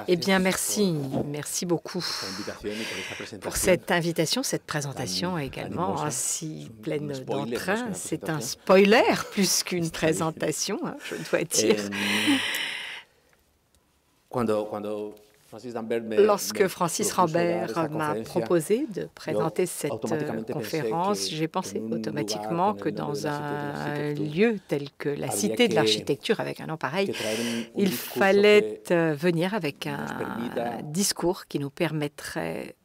Eh bien, merci beaucoup pour cette invitation, cette présentation également si pleine d'entrain. C'est un spoiler plus qu'une présentation, je dois dire. Lorsque Francis Rambert m'a proposé de présenter cette conférence, j'ai pensé automatiquement que dans un lieu tel que la Cité de l'Architecture, avec un nom pareil, il fallait venir avec un discours qui nous permettrait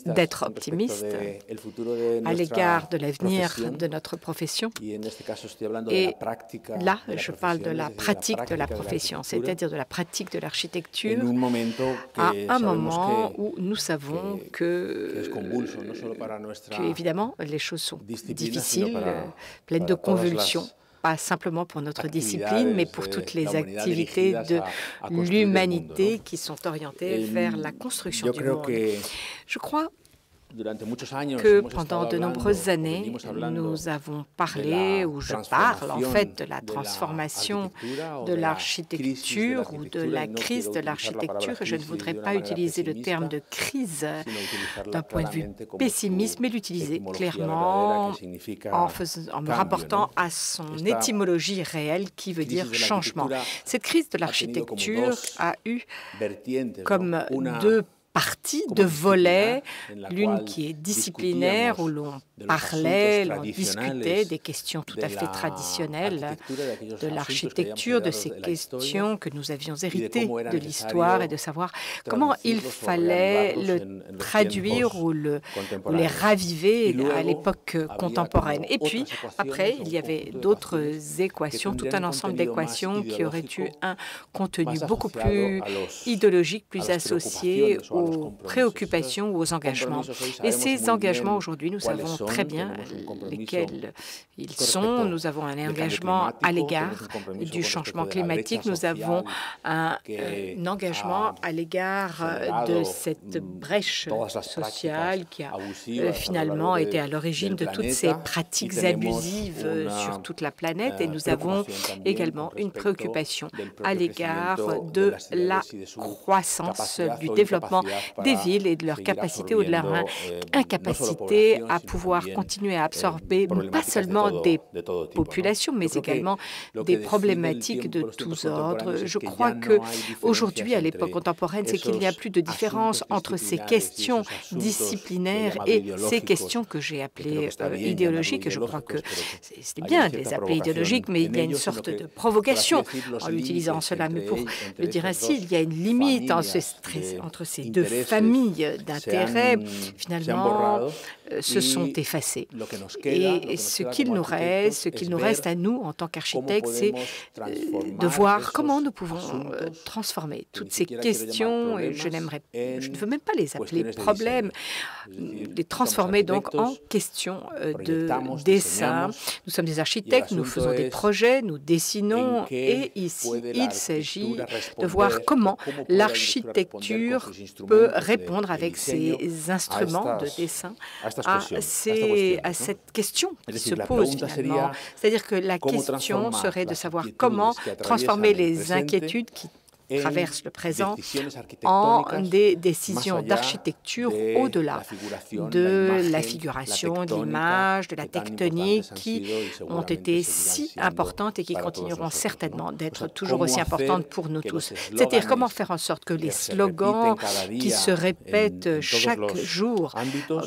d'être optimiste à l'égard de l'avenir de notre profession. Et là, je parle de la pratique de la profession, c'est-à-dire de la pratique de l'architecture, à un moment où nous savons que évidemment, les choses sont difficiles, pleines de convulsions, pas simplement pour notre discipline, mais pour toutes les activités de l'humanité qui sont orientées vers la construction du monde. Je crois que pendant de nombreuses années, nous avons parlé, ou je parle en fait, de la transformation de l'architecture ou de la crise de l'architecture. Je ne voudrais pas utiliser le terme de crise d'un point de vue pessimiste, mais l'utiliser clairement en me rapportant à son étymologie réelle qui veut dire changement. Cette crise de l'architecture a eu comme deux parties, de volets, l'une qui est disciplinaire, où l'on parlait, l'on discutait des questions tout à fait traditionnelles de l'architecture, de ces questions que nous avions héritées de l'histoire et de savoir comment il fallait le traduire ou les raviver à l'époque contemporaine. Et puis, après, il y avait d'autres équations, tout un ensemble d'équations qui auraient eu un contenu beaucoup plus idéologique, plus associé aux préoccupations ou aux engagements. Et ces engagements, aujourd'hui, nous savons très bien lesquels ils sont. Nous avons un engagement à l'égard du changement climatique. Nous avons un engagement à l'égard de cette brèche sociale qui a finalement été à l'origine de toutes ces pratiques abusives sur toute la planète. Et nous avons également une préoccupation à l'égard de la croissance, du développement des villes et de leur capacité ou de leur incapacité à pouvoir continuer à absorber pas seulement des populations, mais également des problématiques de tous ordres. Je crois qu'aujourd'hui, à l'époque contemporaine, c'est qu'il n'y a plus de différence entre ces questions disciplinaires et ces questions que j'ai appelées idéologiques. Et je crois que c'est bien de les appeler idéologiques, mais il y a une sorte de provocation en utilisant cela. Mais pour le dire ainsi, il y a une limite entre ces deux familles d'intérêts, finalement, se sont effacées. Et ce qu'il nous reste à nous, en tant qu'architectes, c'est de voir comment nous pouvons transformer toutes ces questions, et je ne veux même pas les appeler problèmes, les transformer donc en questions de dessin. Nous sommes des architectes, nous faisons des projets, nous dessinons, et ici, il s'agit de voir comment l'architecture peut répondre avec ses instruments de dessin à cette question qui se pose finalement. C'est-à-dire que la question serait de savoir comment transformer les inquiétudes qui traversent le présent en des décisions d'architecture au-delà de la figuration, de l'image, de la tectonique qui ont été si importantes et qui continueront certainement d'être toujours aussi importantes pour nous tous. C'est-à-dire comment faire en sorte que les slogans qui se répètent chaque jour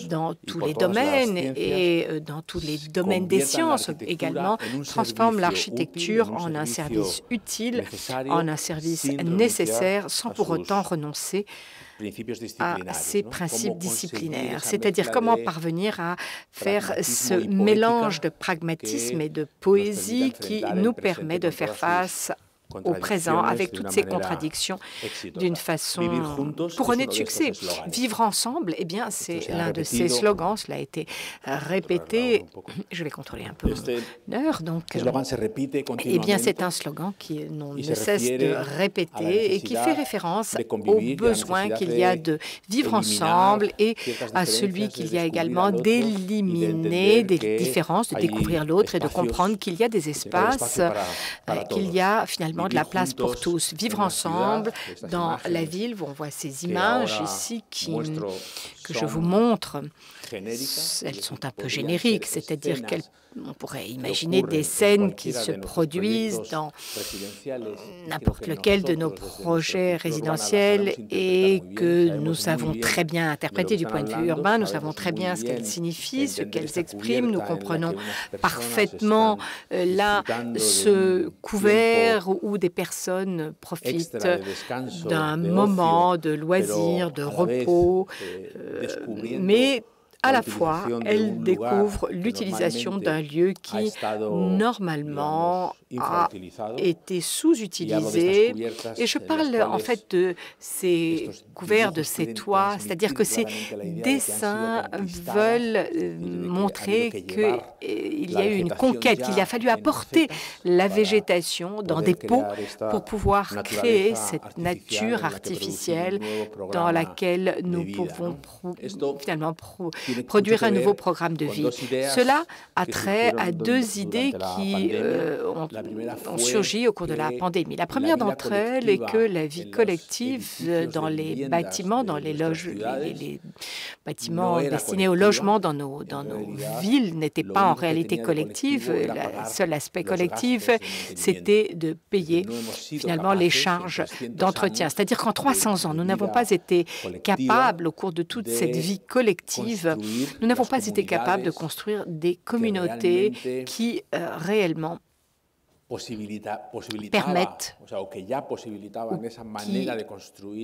dans tous les domaines et dans tous les domaines des sciences également transforment l'architecture en un service utile, en un service nécessaire, sans pour autant renoncer à ces principes disciplinaires. C'est-à-dire comment parvenir à faire ce mélange de pragmatisme et de poésie qui nous permet de faire face au présent, avec toutes ces contradictions, d'une façon couronnée de succès. Vivre ensemble, eh bien, c'est l'un de ces slogans. Cela a été répété. Je vais contrôler un peu mon heure. Donc, eh bien, c'est un slogan qui ne cesse de répéter et qui fait référence au besoin qu'il y a de vivre ensemble et à celui qu'il y a également d'éliminer des différences, de découvrir l'autre et de comprendre qu'il y a des espaces, qu'il y a finalement de la place pour tous. Vivre ensemble dans la ville, où on voit ces images ici que je vous montre. Elles sont un peu génériques, c'est-à-dire qu'on pourrait imaginer des scènes qui se produisent dans n'importe lequel de nos projets résidentiels et que nous savons très bien interpréter du point de vue urbain, nous savons très bien ce qu'elles signifient, ce qu'elles expriment, nous comprenons parfaitement là ce couvert où des personnes profitent d'un moment de loisir, de repos, mais à la fois, elle découvre l'utilisation d'un lieu qui, normalement, a été sous-utilisé. Et je parle en fait de ces couverts, de ces toits, c'est-à-dire que ces dessins veulent montrer qu'il y a eu une conquête, qu'il a fallu apporter la végétation dans des pots pour pouvoir créer cette nature artificielle dans laquelle nous pouvons finalement produire un nouveau programme de vie. Cela a trait à deux idées qui ont surgi au cours de la pandémie. La première d'entre elles est que la vie collective dans les bâtiments, dans les bâtiments destinés au logement dans nos villes n'était pas en réalité collective. Le seul aspect collectif, c'était de payer finalement les charges d'entretien. C'est-à-dire qu'en 300 ans, nous n'avons pas été capables, au cours de toute cette vie collective, nous n'avons pas été capables de construire des communautés qui réellement permettent qui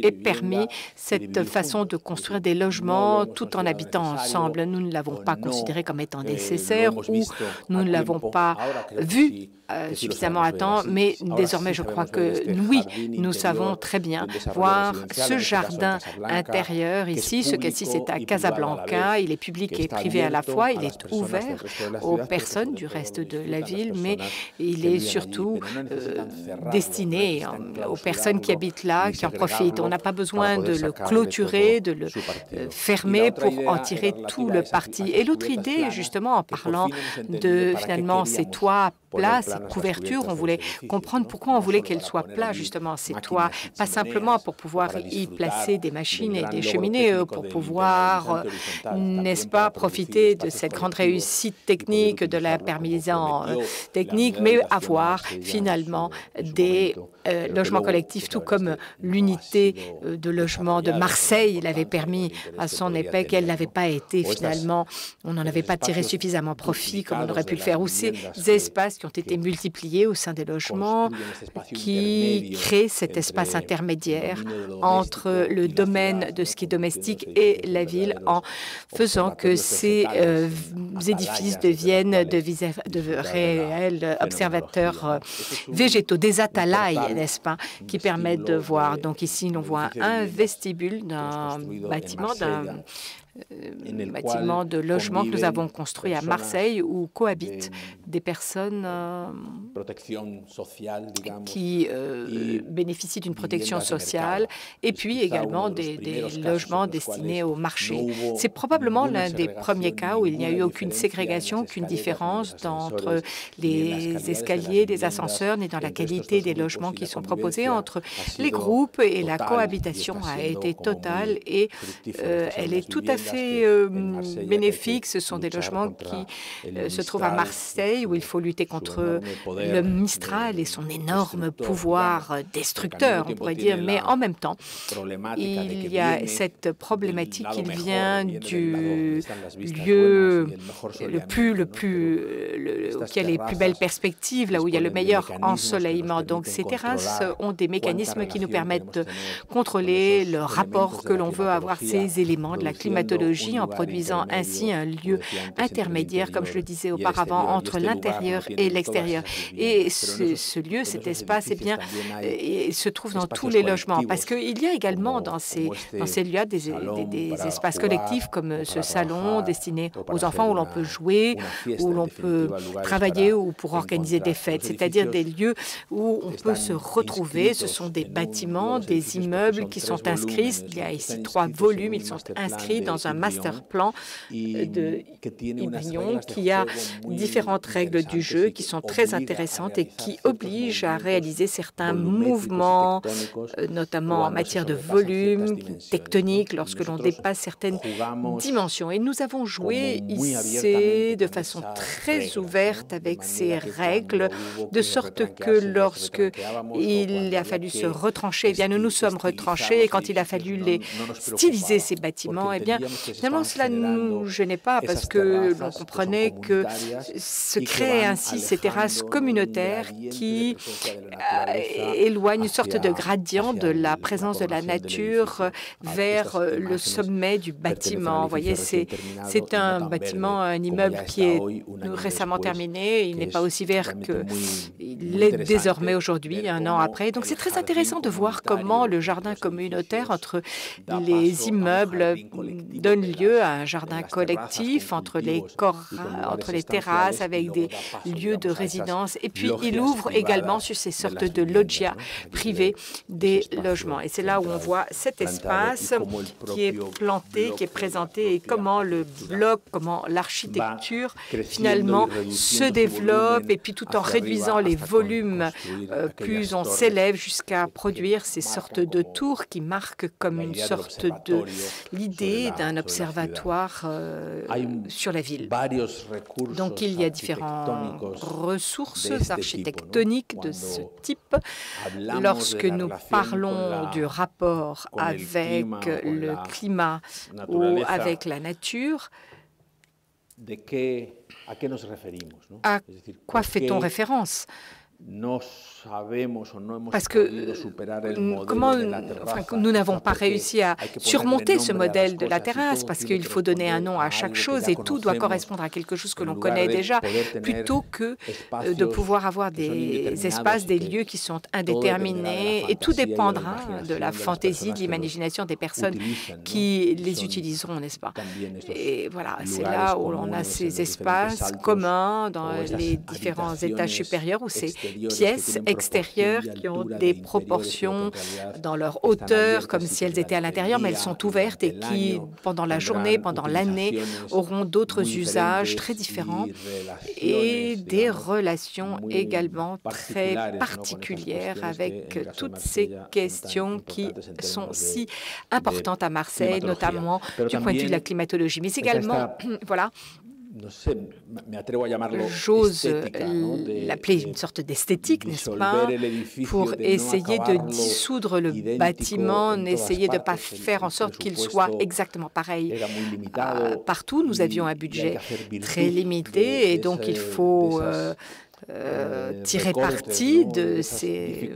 ait permis cette façon de construire des logements tout en habitant ensemble. Nous ne l'avons pas considéré comme étant nécessaire ou nous ne l'avons pas vu suffisamment à temps, mais désormais je crois que oui, nous savons très bien voir ce jardin intérieur ici. Ce cas-ci, c'est à Casablanca. Il est public et privé à la fois. Il est ouvert aux personnes du reste de la ville, mais il est surtout destiné aux personnes qui habitent là, qui en profitent. On n'a pas besoin de le clôturer, de le fermer pour en tirer tout le parti. Et l'autre idée, justement, en parlant de finalement ces toits plats, ces couvertures, on voulait comprendre pourquoi on voulait qu'elles soient plats, justement, ces toits, pas simplement pour pouvoir y placer des machines et des cheminées, pour pouvoir, n'est-ce pas, profiter de cette grande réussite technique, de la permission technique, mais avoir finalement des logements collectifs, tout comme l'unité de logement de Marseille l'avait permis à son époque. Elle n'avait pas été finalement, on n'en avait pas tiré suffisamment profit comme on aurait pu le faire. Ou ces espaces qui ont été multipliés au sein des logements, qui créent cet espace intermédiaire entre le domaine de ce qui est domestique et la ville, en faisant que ces édifices deviennent de réels observateurs végétaux, des atalaïs, n'est-ce pas, qui permettent de voir. Donc ici, on voit un vestibule d'un bâtiment, bâtiment de logement que nous avons construit à Marseille où cohabitent des personnes qui bénéficient d'une protection sociale et puis également des logements destinés au marché. C'est probablement l'un des premiers cas où il n'y a eu aucune ségrégation, aucune différence entre les escaliers, les ascenseurs, ni dans la qualité des logements qui sont proposés entre les groupes, et la cohabitation a été totale et elle est tout à fait bénéfique. Ce sont des logements qui se trouvent à Marseille où il faut lutter contre le Mistral et son énorme pouvoir destructeur, on pourrait dire, mais en même temps, il y a cette problématique qui vient du lieu qui a les plus belles perspectives, là où il y a le meilleur ensoleillement. Donc ces terrasses ont des mécanismes qui nous permettent de contrôler le rapport que l'on veut avoir, ces éléments de la climatologie climatologie en produisant ainsi un lieu intermédiaire, comme je le disais auparavant, entre l'intérieur et l'extérieur. Et ce lieu, cet espace, eh bien, il se trouve dans tous les logements, parce qu'il y a également dans ces lieux des espaces collectifs comme ce salon destiné aux enfants où l'on peut jouer, où l'on peut travailler ou pour organiser des fêtes, c'est-à-dire des lieux où on peut se retrouver. Ce sont des bâtiments, des immeubles qui sont inscrits. Il y a ici 3 volumes. Ils sont inscrits dans un master plan de Ybrion qui a différentes règles du jeu qui sont très intéressantes et qui obligent à réaliser certains mouvements, notamment en matière de volume, tectonique, lorsque l'on dépasse certaines dimensions. Et nous avons joué ici de façon très ouverte avec ces règles, de sorte que lorsque il a fallu se retrancher, eh bien, nous nous sommes retranchés, et quand il a fallu styliser ces bâtiments, eh bien, finalement, cela ne nous gênait pas parce que l'on comprenait que se créaient ainsi ces terrasses communautaires qui éloignent une sorte de gradient de la présence de la nature vers le sommet du bâtiment. Vous voyez, c'est un bâtiment, un immeuble qui est récemment terminé. Il n'est pas aussi vert qu'il l'est désormais aujourd'hui, un an après. Donc, c'est très intéressant de voir comment le jardin communautaire entre les immeubles donne lieu à un jardin collectif entre les terrasses avec des lieux de résidence. Et puis, il ouvre également sur ces sortes de loggia privées des logements. Et c'est là où on voit cet espace qui est planté, qui est présenté et comment le bloc, comment l'architecture finalement se développe et puis tout en réduisant les volumes, plus on s'élève jusqu'à produire ces sortes de tours qui marquent comme une sorte de l'idée d'un observatoire sur la ville. Donc il y a différentes ressources architectoniques de ce type. Lorsque nous parlons du rapport avec le climat ou avec la nature, à quoi fait-on référence? Parce que nous n'avons pas réussi à surmonter ce modèle de la terrasse, parce qu'il faut donner un nom à chaque chose et tout doit correspondre à quelque chose que l'on connaît déjà, plutôt que de pouvoir avoir des espaces, des lieux qui sont indéterminés. Et tout dépendra de la fantaisie, de l'imagination des personnes qui les utiliseront, n'est-ce pas? Et voilà, c'est là où l'on a ces espaces communs dans les différents étages supérieurs, où ces pièces extérieures qui ont des proportions dans leur hauteur, comme si elles étaient à l'intérieur, mais elles sont ouvertes et qui, pendant la journée, pendant l'année, auront d'autres usages très différents et des relations également très particulières avec toutes ces questions qui sont si importantes à Marseille, notamment du point de vue de la climatologie, mais également, voilà, j'ose l'appeler une sorte d'esthétique, n'est-ce pas, pour essayer de dissoudre le bâtiment, essayer de ne pas faire en sorte qu'il soit exactement pareil partout. Nous avions un budget très limité et donc il faut tirer parti de ces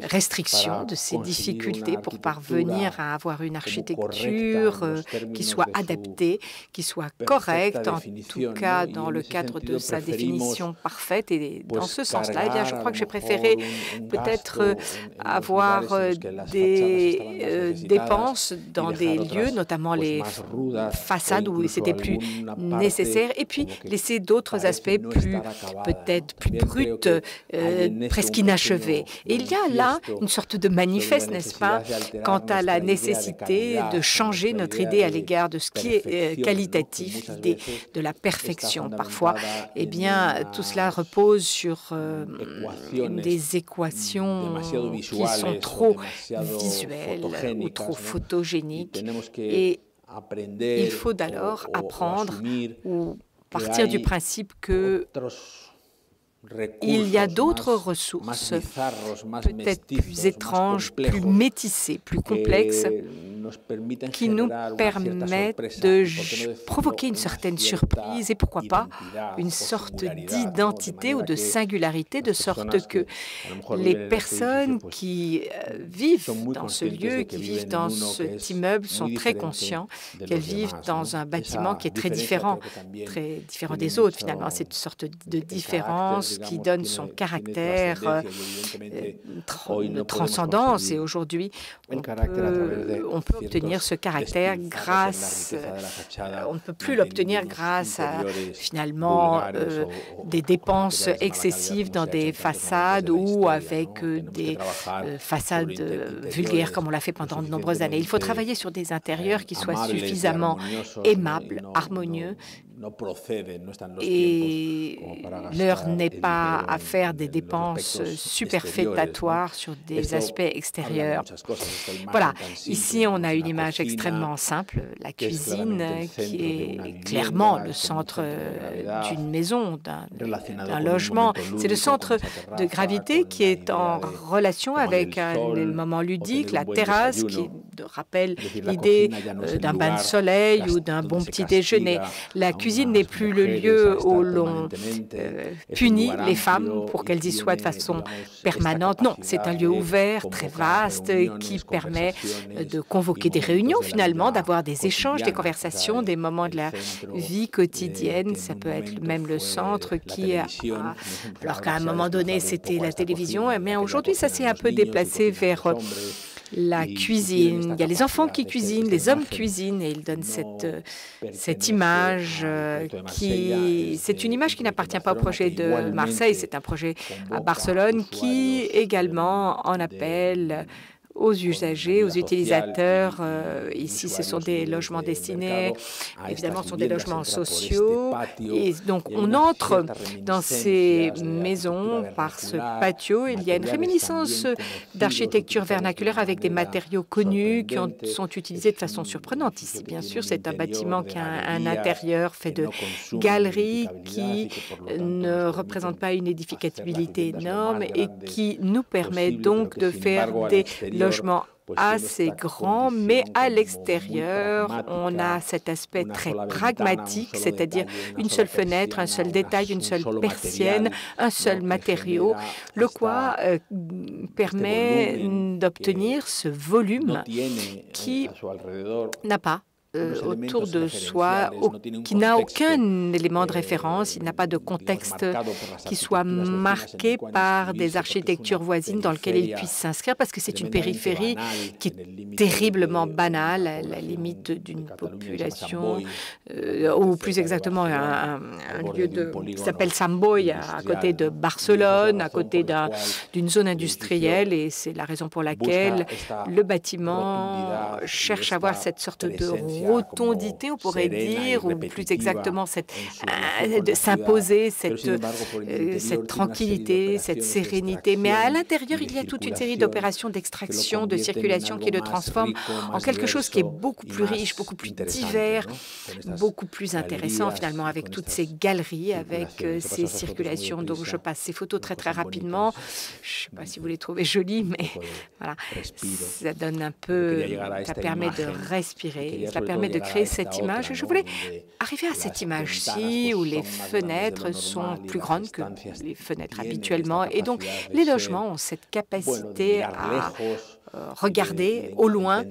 restrictions, de ces difficultés pour parvenir à avoir une architecture qui soit adaptée, qui soit correcte, en tout cas dans le cadre de sa définition parfaite. Et dans ce sens-là, eh bien, je crois que j'ai préféré peut-être avoir des dépenses dans des lieux, notamment les façades où c'était plus nécessaire, et puis laisser d'autres aspects plus peut-être plus brut, presque inachevé. Et il y a là une sorte de manifeste, n'est-ce pas, quant à la nécessité de changer notre idée à l'égard de ce qui est qualitatif, l'idée de la perfection. Parfois, eh bien, tout cela repose sur des équations qui sont trop visuelles ou trop photogéniques. Et il faut alors apprendre ou partir du principe que il y a d'autres ressources, peut-être plus étranges, plus métissées, plus complexes, qui nous permettent de provoquer une certaine surprise et pourquoi pas une sorte d'identité ou de singularité, de sorte que les personnes qui vivent dans ce lieu, qui vivent dans cet immeuble sont très conscients qu'elles vivent dans un bâtiment qui est très différent des autres finalement. C'est une sorte de différence qui donne son caractère de transcendance et aujourd'hui on peut obtenir ce caractère grâce, on ne peut plus l'obtenir grâce à finalement des dépenses excessives dans des façades ou avec des façades vulgaires comme on l'a fait pendant de nombreuses années. Il faut travailler sur des intérieurs qui soient suffisamment aimables, harmonieux. Et l'heure n'est pas à faire des dépenses superfétatoires sur des aspects extérieurs. Voilà, ici on a une image extrêmement simple, la cuisine qui est clairement le centre d'une maison, d'un logement. C'est le centre de gravité qui est en relation avec un moment ludique, la terrasse qui rappelle l'idée d'un bain de soleil ou d'un bon petit déjeuner. La cuisine n'est plus le lieu où l'on punit les femmes pour qu'elles y soient de façon permanente. Non, c'est un lieu ouvert, très vaste, qui permet de convoquer des réunions finalement, d'avoir des échanges, des conversations, des moments de la vie quotidienne. Ça peut être même le centre qui alors qu'à un moment donné c'était la télévision, mais aujourd'hui ça s'est un peu déplacé vers la cuisine. Il y a les enfants qui cuisinent, les hommes cuisinent et ils donnent cette image c'est une image qui n'appartient pas au projet de Marseille, c'est un projet à Barcelone qui également en appelle aux usagers, aux utilisateurs. Ici, ce sont des logements destinés, évidemment, ce sont des logements sociaux. Et donc, on entre dans ces maisons par ce patio. Il y a une réminiscence d'architecture vernaculaire avec des matériaux connus qui sont utilisés de façon surprenante. Ici, bien sûr, c'est un bâtiment qui a un intérieur fait de galeries qui ne représente pas une édificabilité énorme et qui nous permet donc de faire des logements assez grand, mais à l'extérieur, on a cet aspect très pragmatique, c'est-à-dire une seule fenêtre, un seul détail, une seule persienne, un seul matériau, le quoi permet d'obtenir ce volume qui n'a pas autour de soi, qui n'a aucun élément de référence, il n'a pas de contexte qui soit marqué par des architectures voisines dans lesquelles il puisse s'inscrire, parce que c'est une périphérie qui est terriblement banale, à la limite d'une population, ou plus exactement un lieu qui s'appelle Sant Boi, à côté de Barcelone, à côté d'une zone industrielle, et c'est la raison pour laquelle le bâtiment cherche à avoir cette sorte de rotondité, on pourrait dire, ou plus exactement de s'imposer cette tranquillité, cette sérénité. Mais à l'intérieur, il y a toute une série d'opérations d'extraction, de circulation qui le transforment en quelque chose qui est beaucoup plus riche, beaucoup plus divers, beaucoup plus intéressant finalement, avec toutes ces galeries, avec ces circulations. Donc je passe ces photos très très rapidement. Je ne sais pas si vous les trouvez jolies, mais voilà, ça donne un peu, ça permet de respirer, ça permet de créer cette image. Et je voulais arriver à cette image-ci où les fenêtres sont plus grandes que les fenêtres habituellement. Et donc, les logements ont cette capacité à regarder au loin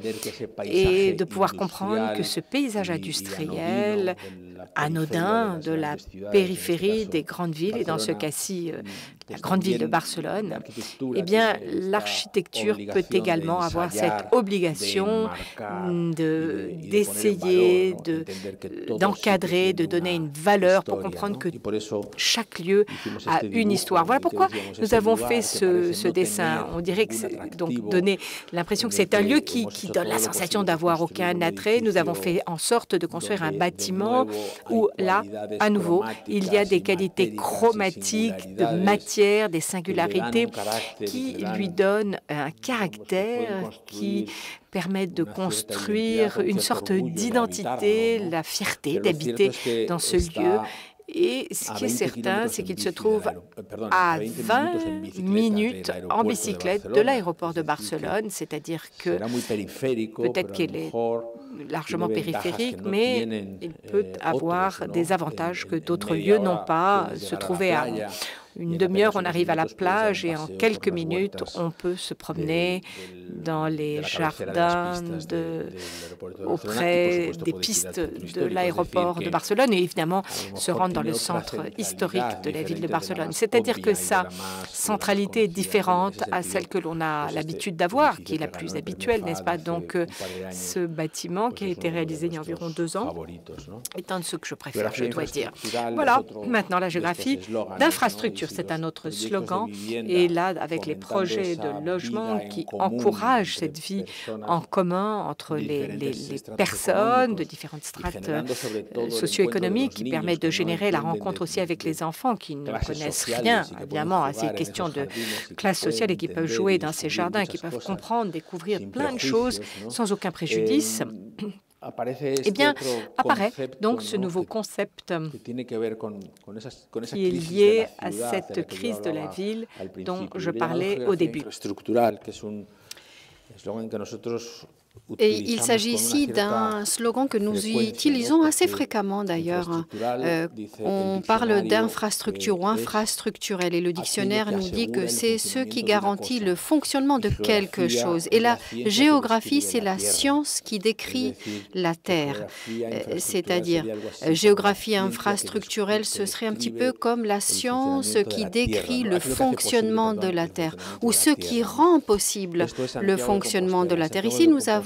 et de pouvoir comprendre que ce paysage industriel anodin de la périphérie des grandes villes, et dans ce cas-ci, la grande ville de Barcelone, eh bien, l'architecture peut également avoir cette obligation d'essayer d'encadrer, de donner une valeur pour comprendre que chaque lieu a une histoire. Voilà pourquoi nous avons fait ce dessin. On dirait que c'est donc donner l'impression que c'est un lieu qui donne la sensation d'avoir aucun attrait. Nous avons fait en sorte de construire un bâtiment où là, à nouveau, il y a des qualités chromatiques, de matière, des singularités qui lui donnent un caractère qui permettent de construire une sorte d'identité, la fierté d'habiter dans ce lieu Et ce qui est certain, c'est qu'il se trouve à 20 minutes en bicyclette de l'aéroport de Barcelone, c'est-à-dire que peut-être qu'il est largement périphérique, mais il peut avoir des avantages que d'autres lieux n'ont pas. Se trouver à une demi-heure, on arrive à la plage et en quelques minutes, on peut se promener dans les jardins auprès des pistes de l'aéroport de Barcelone et évidemment se rendre dans le centre historique de la ville de Barcelone. C'est-à-dire que sa centralité est différente à celle que l'on a l'habitude d'avoir, qui est la plus habituelle, n'est-ce pas? Donc, ce bâtiment qui a été réalisé il y a environ 2 ans est un de ceux que je préfère, je dois dire. Voilà, maintenant la géographie d'infrastructure. C'est un autre slogan. Et là, avec les projets de logement qui encouragent cette vie en commun entre les personnes de différentes strates socio-économiques, qui permettent de générer la rencontre aussi avec les enfants qui ne connaissent rien, évidemment, à ces questions de classe sociale et qui peuvent jouer dans ces jardins, qui peuvent comprendre, découvrir plein de choses sans aucun préjudice. Eh bien, apparaît donc ce nouveau concept qui est lié à cette crise de la ville dont je parlais au début. Et il s'agit ici d'un slogan que nous utilisons assez fréquemment d'ailleurs. On parle d'infrastructure ou infrastructurelle et le dictionnaire nous dit que c'est ce qui garantit le fonctionnement de quelque chose. Et la géographie, c'est la science qui décrit la Terre. C'est-à-dire, géographie infrastructurelle, ce serait un petit peu comme la science qui décrit le fonctionnement de la Terre ou ce qui rend possible le fonctionnement de la Terre. Ici, nous avons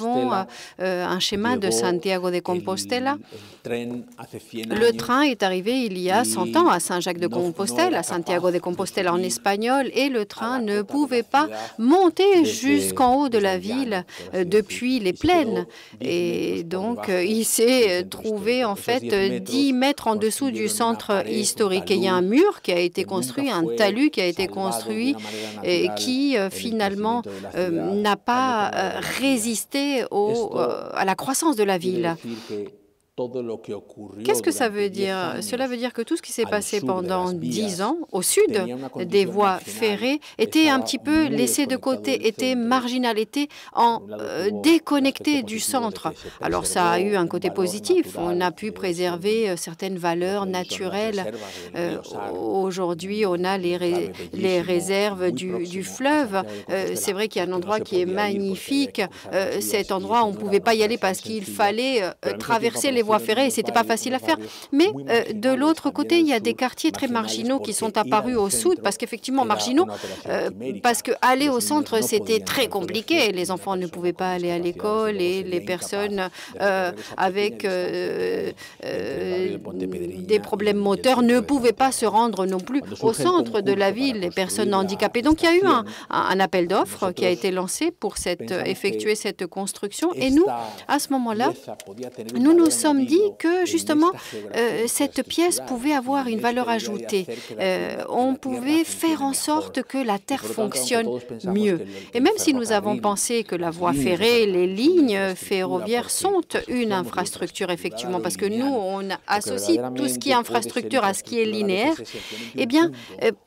un schéma de Santiago de Compostela. Le train est arrivé il y a 100 ans à Saint-Jacques-de-Compostelle, à Santiago de Compostela en espagnol, et le train ne pouvait pas monter jusqu'en haut de la ville depuis les plaines. Et donc, il s'est trouvé en fait 10 mètres en dessous du centre historique. Et il y a un mur qui a été construit, un talus qui a été construit et qui finalement n'a pas résisté à la croissance de la ville. Qu'est-ce que ça veut dire? Cela veut dire que tout ce qui s'est passé pendant 10 ans au sud des voies ferrées était un petit peu laissé de côté, était marginal, était déconnecté du centre. Alors ça a eu un côté positif, on a pu préserver certaines valeurs naturelles. Aujourd'hui, on a les réserves du fleuve. C'est vrai qu'il y a un endroit qui est magnifique. Cet endroit, on ne pouvait pas y aller parce qu'il fallait traverser les voies ferrées et ce n'était pas facile à faire. Mais de l'autre côté, il y a des quartiers très marginaux qui sont apparus au sud, parce qu'effectivement, marginaux, parce qu'aller au centre, c'était très compliqué. Les enfants ne pouvaient pas aller à l'école et les personnes avec des problèmes moteurs ne pouvaient pas se rendre non plus au centre de la ville, les personnes handicapées. Donc, il y a eu un appel d'offres qui a été lancé pour effectuer cette construction. Et nous, à ce moment-là, nous nous sommes dit que justement cette pièce pouvait avoir une valeur ajoutée. On pouvait faire en sorte que la Terre fonctionne mieux. Et même si nous avons pensé que la voie ferrée, les lignes ferroviaires sont une infrastructure, effectivement, parce que nous, on associe tout ce qui est infrastructure à ce qui est linéaire, eh bien,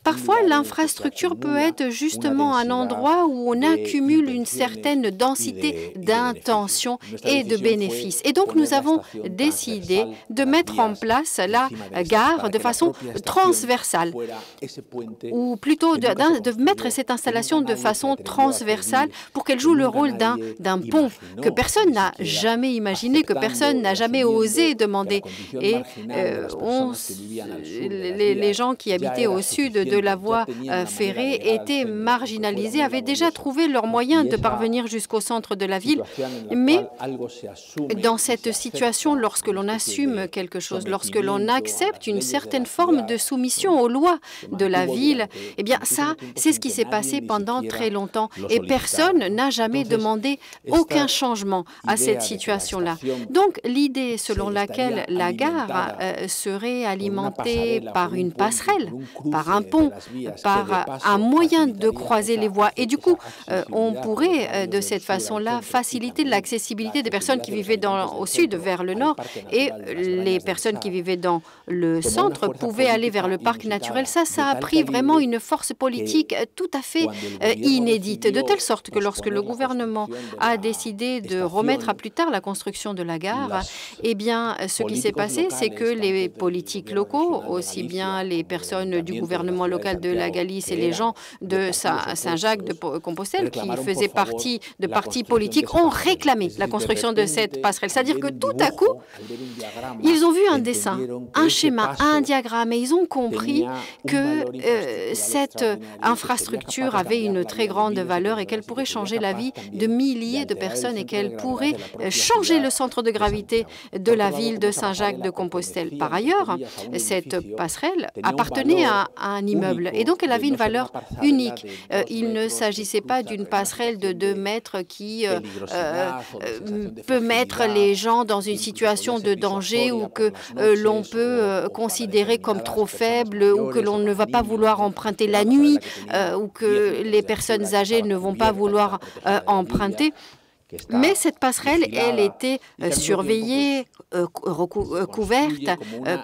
parfois, l'infrastructure peut être justement un endroit où on accumule une certaine densité d'intention et de bénéfices. Et donc, nous avons décidé de mettre en place la gare de façon transversale, ou plutôt de mettre cette installation de façon transversale pour qu'elle joue le rôle d'un pont que personne n'a jamais imaginé, que personne n'a jamais osé demander. Et les gens qui habitaient au sud de la voie ferrée étaient marginalisés, avaient déjà trouvé leurs moyens de parvenir jusqu'au centre de la ville. Mais dans cette situation, lorsque l'on assume quelque chose, lorsque l'on accepte une certaine forme de soumission aux lois de la ville, eh bien ça, c'est ce qui s'est passé pendant très longtemps. Et personne n'a jamais demandé aucun changement à cette situation-là. Donc l'idée selon laquelle la gare gare serait alimentée par une passerelle, par un pont, par un moyen de croiser les voies. Et du coup, on pourrait de cette façon-là faciliter l'accessibilité des personnes qui vivaient au sud vers le nord, et les personnes qui vivaient dans le centre pouvaient aller vers le parc naturel. Ça a pris vraiment une force politique tout à fait inédite, de telle sorte que lorsque le gouvernement a décidé de remettre à plus tard la construction de la gare, eh bien, ce qui s'est passé, c'est que les politiques locaux, aussi bien les personnes du gouvernement local de la Galice et les gens de Saint-Jacques-de-Compostelle, qui faisaient partie de partis politiques, ont réclamé la construction de cette passerelle. C'est-à-dire que tout à coup, ils ont vu un dessin, un schéma, un diagramme, et ils ont compris que cette infrastructure avait une très grande valeur et qu'elle pourrait changer la vie de milliers de personnes et qu'elle pourrait changer le centre de gravité de la ville de Saint-Jacques-de-Compostelle. Par ailleurs, cette passerelle appartenait à un immeuble et donc elle avait une valeur unique. Il ne s'agissait pas d'une passerelle de 2 mètres qui peut mettre les gens dans une situation de danger ou que l'on peut considérer comme trop faible ou que l'on ne va pas vouloir emprunter la nuit ou que les personnes âgées ne vont pas vouloir emprunter. Mais cette passerelle, elle était surveillée, couverte,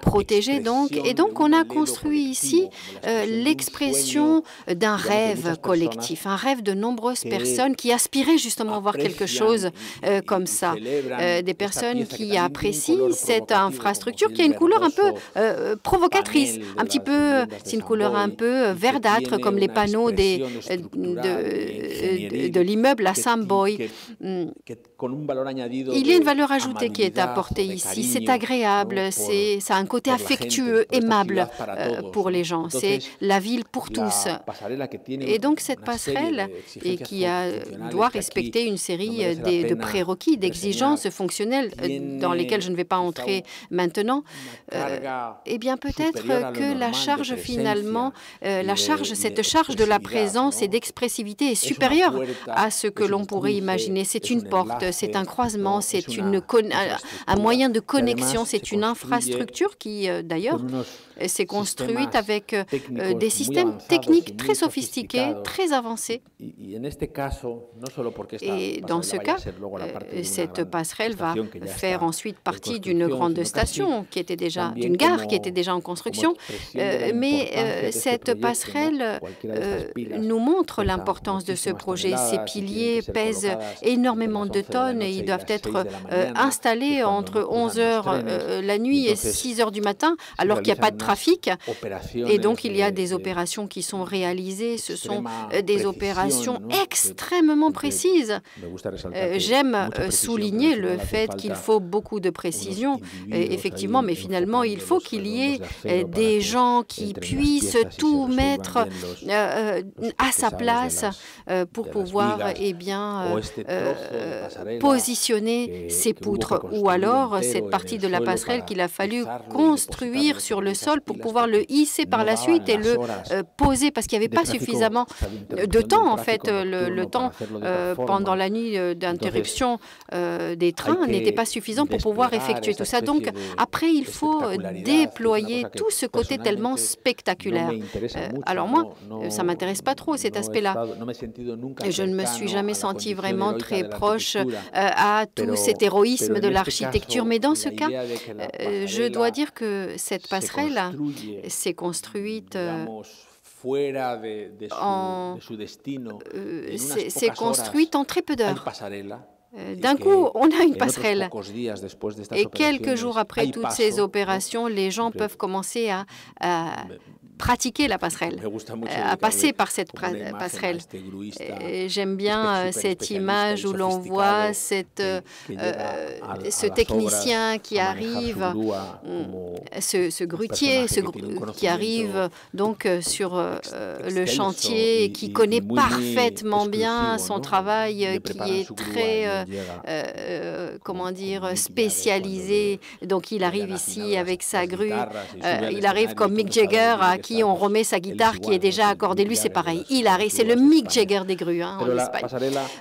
protégée donc. Et donc, on a construit ici l'expression d'un rêve collectif, un rêve de nombreuses personnes qui aspiraient justement à voir quelque chose comme ça. Des personnes qui apprécient cette infrastructure qui a une couleur un peu provocatrice, un petit peu, c'est une couleur un peu verdâtre, comme les panneaux de l'immeuble à Samboy. Il y a une valeur ajoutée qui est apportée ici. C'est agréable, ça a un côté affectueux, aimable pour les gens. C'est la ville pour tous. Et donc cette passerelle, qui doit respecter une série de prérequis, d'exigences fonctionnelles dans lesquelles je ne vais pas entrer maintenant, eh bien peut-être que la charge finalement, cette charge de la présence et d'expressivité est supérieure à ce que l'on pourrait imaginer. C'est une porte, c'est un croisement, c'est un moyen de connexion, c'est une infrastructure qui, d'ailleurs, s'est construite avec des systèmes techniques très sophistiqués, très avancés. Et dans ce cas, cette passerelle va faire ensuite partie d'une grande station, d'une gare qui était déjà en construction. Mais cette passerelle nous montre l'importance de ce projet. Ces piliers pèsent énormément de tonnes et ils doivent être installés entre 11 heures la nuit et 6 heures du matin, alors qu'il n'y a pas de trafic. Et donc, il y a des opérations qui sont réalisées. Ce sont des opérations extrêmement précises. J'aime souligner le fait qu'il faut beaucoup de précision, effectivement, mais finalement, il faut qu'il y ait des gens qui puissent tout mettre à sa place pour pouvoir positionner ces poutres. Ou alors, cette partie de la passerelle qu'il a fallu construire sur le sol pour pouvoir le hisser par la suite et le poser, parce qu'il n'y avait pas suffisamment de temps, en fait. Le temps pendant la nuit d'interruption des trains n'était pas suffisant pour pouvoir effectuer tout ça. Donc, après, il faut déployer tout ce côté tellement spectaculaire. Alors moi, ça ne m'intéresse pas trop, cet aspect-là. Je ne me suis jamais senti vraiment très proche à tout cet héroïsme de l'architecture. Mais dans ce cas, je dois dire que cette passerelle s'est construite en très peu d'heures. D'un coup, on a une passerelle. Et quelques jours après toutes ces opérations, les gens peuvent commencer à pratiquer la passerelle, à passer par cette passerelle. J'aime bien cette image où l'on voit ce technicien qui arrive, ce grutier qui arrive donc sur le chantier et qui connaît parfaitement bien son travail, qui est très, spécialisé. Donc il arrive ici avec sa grue, il arrive comme Mick Jagger qui on remet sa guitare qui est déjà accordée. Lui, c'est pareil. Hilary, c'est le Mick Jagger des grues en Espagne.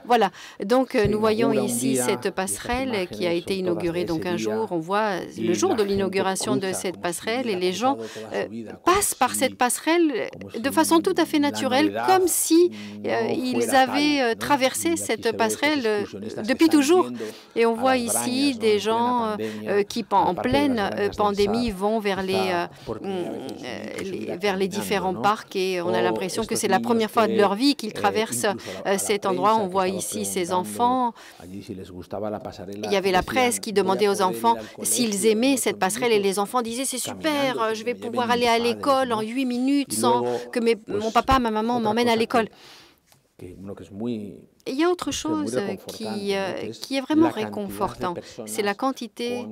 Voilà. Donc, nous voyons ici cette passerelle qui a été inaugurée. Donc, un jour, on voit le jour de l'inauguration de cette passerelle et les gens passent par cette passerelle de façon tout à fait naturelle, comme si ils avaient traversé cette passerelle depuis toujours. Et on voit ici des gens qui, en pleine pandémie, vont vers les différents parcs et on a l'impression que c'est la première fois de leur vie qu'ils traversent cet endroit. On voit ici ces enfants. Il y avait la presse qui demandait aux enfants s'ils aimaient cette passerelle et les enfants disaient « c'est super, je vais pouvoir aller à l'école en 8 minutes sans que mon papa, ma maman m'emmènent à l'école ». Il y a autre chose qui est vraiment réconfortant, c'est la quantité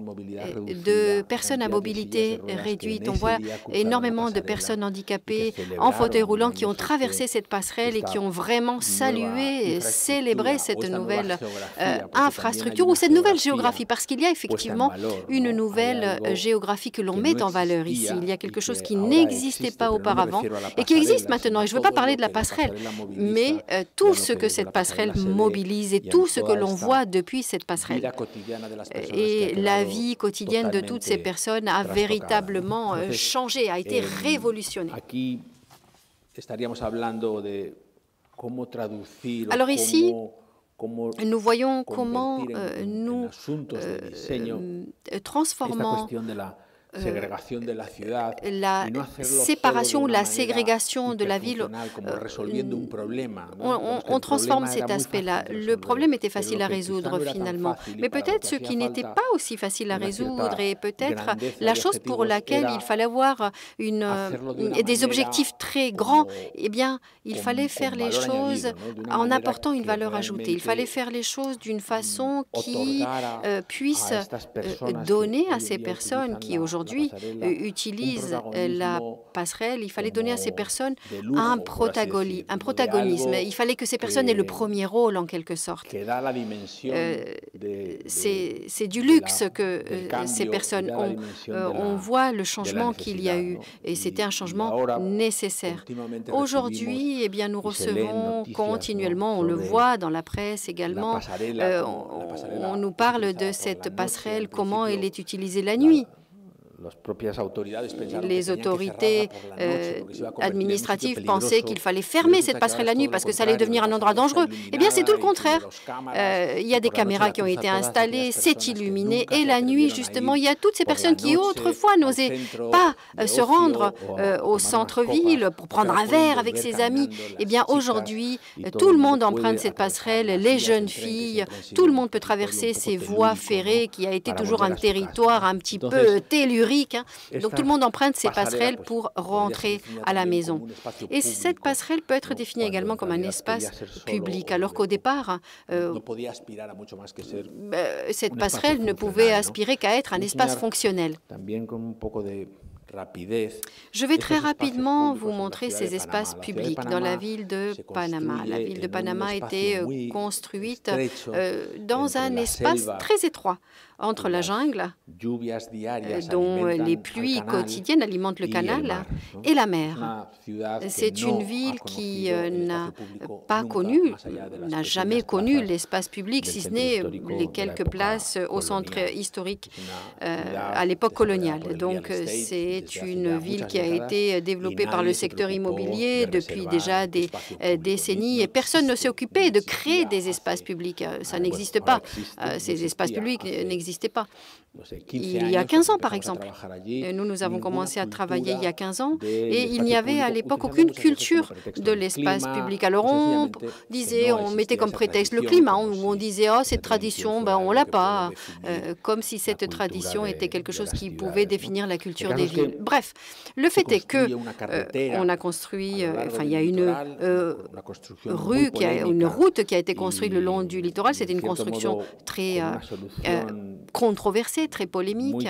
de personnes à mobilité réduite. On voit énormément de personnes handicapées en fauteuil roulant qui ont traversé cette passerelle et qui ont vraiment salué et célébré cette nouvelle infrastructure ou cette nouvelle géographie, parce qu'il y a effectivement une nouvelle géographie que l'on met en valeur ici. Il y a quelque chose qui n'existait pas auparavant et qui existe maintenant. Et je ne veux pas parler de la passerelle, mais tout ce que cette passerelle mobilise et tout ce que l'on voit depuis cette passerelle. Et la vie quotidienne de toutes ces personnes a véritablement changé, a été révolutionnée. Alors ici, nous voyons comment nous transformons la séparation ou la ségrégation de la ville, on transforme cet aspect-là. Le problème était facile à résoudre finalement, mais peut-être ce qui n'était pas aussi facile à résoudre et peut-être la chose pour laquelle il fallait avoir des objectifs très grands, eh bien, il fallait faire les choses en apportant une valeur ajoutée. Il fallait faire les choses d'une façon qui puisse donner à ces personnes qui aujourd'hui utilisent la passerelle, il fallait donner à ces personnes un protagonisme. Il fallait que ces personnes aient le premier rôle en quelque sorte. C'est du luxe que ces personnes ont. On voit le changement qu'il y a eu et c'était un changement nécessaire. Aujourd'hui, eh bien, nous recevons continuellement, on le voit dans la presse également, on nous parle de cette passerelle, comment elle est utilisée la nuit. Les autorités administratives pensaient qu'il fallait fermer cette passerelle la nuit parce que ça allait devenir un endroit dangereux. Eh bien, c'est tout le contraire. Il y a des caméras qui ont été installées, c'est illuminé. Et la nuit, justement, il y a toutes ces personnes qui autrefois n'osaient pas se rendre au centre-ville pour prendre un verre avec ses amis. Eh bien, aujourd'hui, tout le monde emprunte cette passerelle, les jeunes filles, tout le monde peut traverser ces voies ferrées qui a été toujours un territoire un petit peu tellurique. Donc tout le monde emprunte ces passerelles pour rentrer à la maison. Et cette passerelle peut être définie également comme un espace public, alors qu'au départ, cette passerelle ne pouvait aspirer qu'à être un espace fonctionnel. Je vais très rapidement vous montrer ces espaces publics dans la ville de Panama. La ville de Panama a été construite dans un espace très étroit entre la jungle, dont les pluies quotidiennes alimentent le canal, et la mer. C'est une ville qui n'a pas connu, n'a jamais connu l'espace public, si ce n'est les quelques places au centre historique à l'époque coloniale. Donc c'est une ville qui a été développée par le secteur immobilier depuis déjà des décennies et personne ne s'est occupé de créer des espaces publics. Ça n'existe pas. Ces espaces publics n'existaient pas. Il y a 15 ans, par exemple. Nous avons commencé à travailler il y a 15 ans et il n'y avait à l'époque aucune culture de l'espace public. Alors on disait, on mettait comme prétexte le climat, où on disait « oh, cette tradition, ben, on l'a pas », comme si cette tradition était quelque chose qui pouvait définir la culture des villes. Bref, le fait est que on a construit, enfin il y a une route qui a été construite le long du littoral. C'était une construction très controversé, très polémique.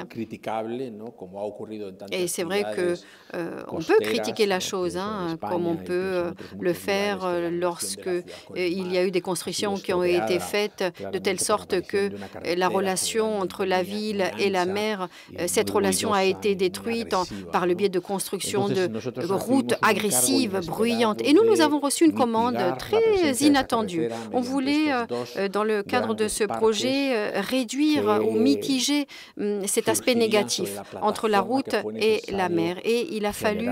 Et c'est vrai qu'on peut critiquer la chose, comme on peut le faire lorsque il y a eu des constructions qui ont été faites de telle sorte que la relation entre la ville et la mer, cette relation a été détruite par le biais de construction de routes agressives, bruyantes. Et nous avons reçu une commande très inattendue. On voulait, dans le cadre de ce projet, réduire ou mitiger cet aspect négatif entre la route et la mer. Et il a fallu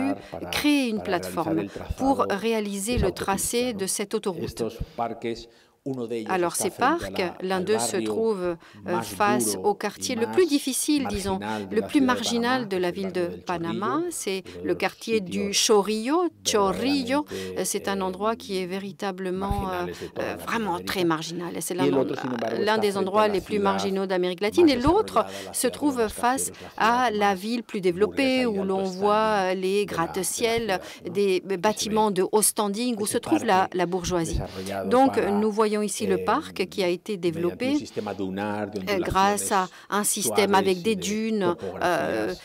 créer une plateforme pour réaliser le tracé de cette autoroute. Alors ces parcs, l'un d'eux se trouve face au quartier le plus difficile, disons, le plus marginal de la ville de Panama. C'est le quartier du Chorrillo. C'est un endroit qui est véritablement vraiment très marginal. C'est l'un des endroits les plus marginaux d'Amérique latine. Et l'autre se trouve face à la ville plus développée où l'on voit les gratte-ciel, des bâtiments de haut standing où se trouve la bourgeoisie. Donc nous voyons ici le parc qui a été développé grâce à un système avec des dunes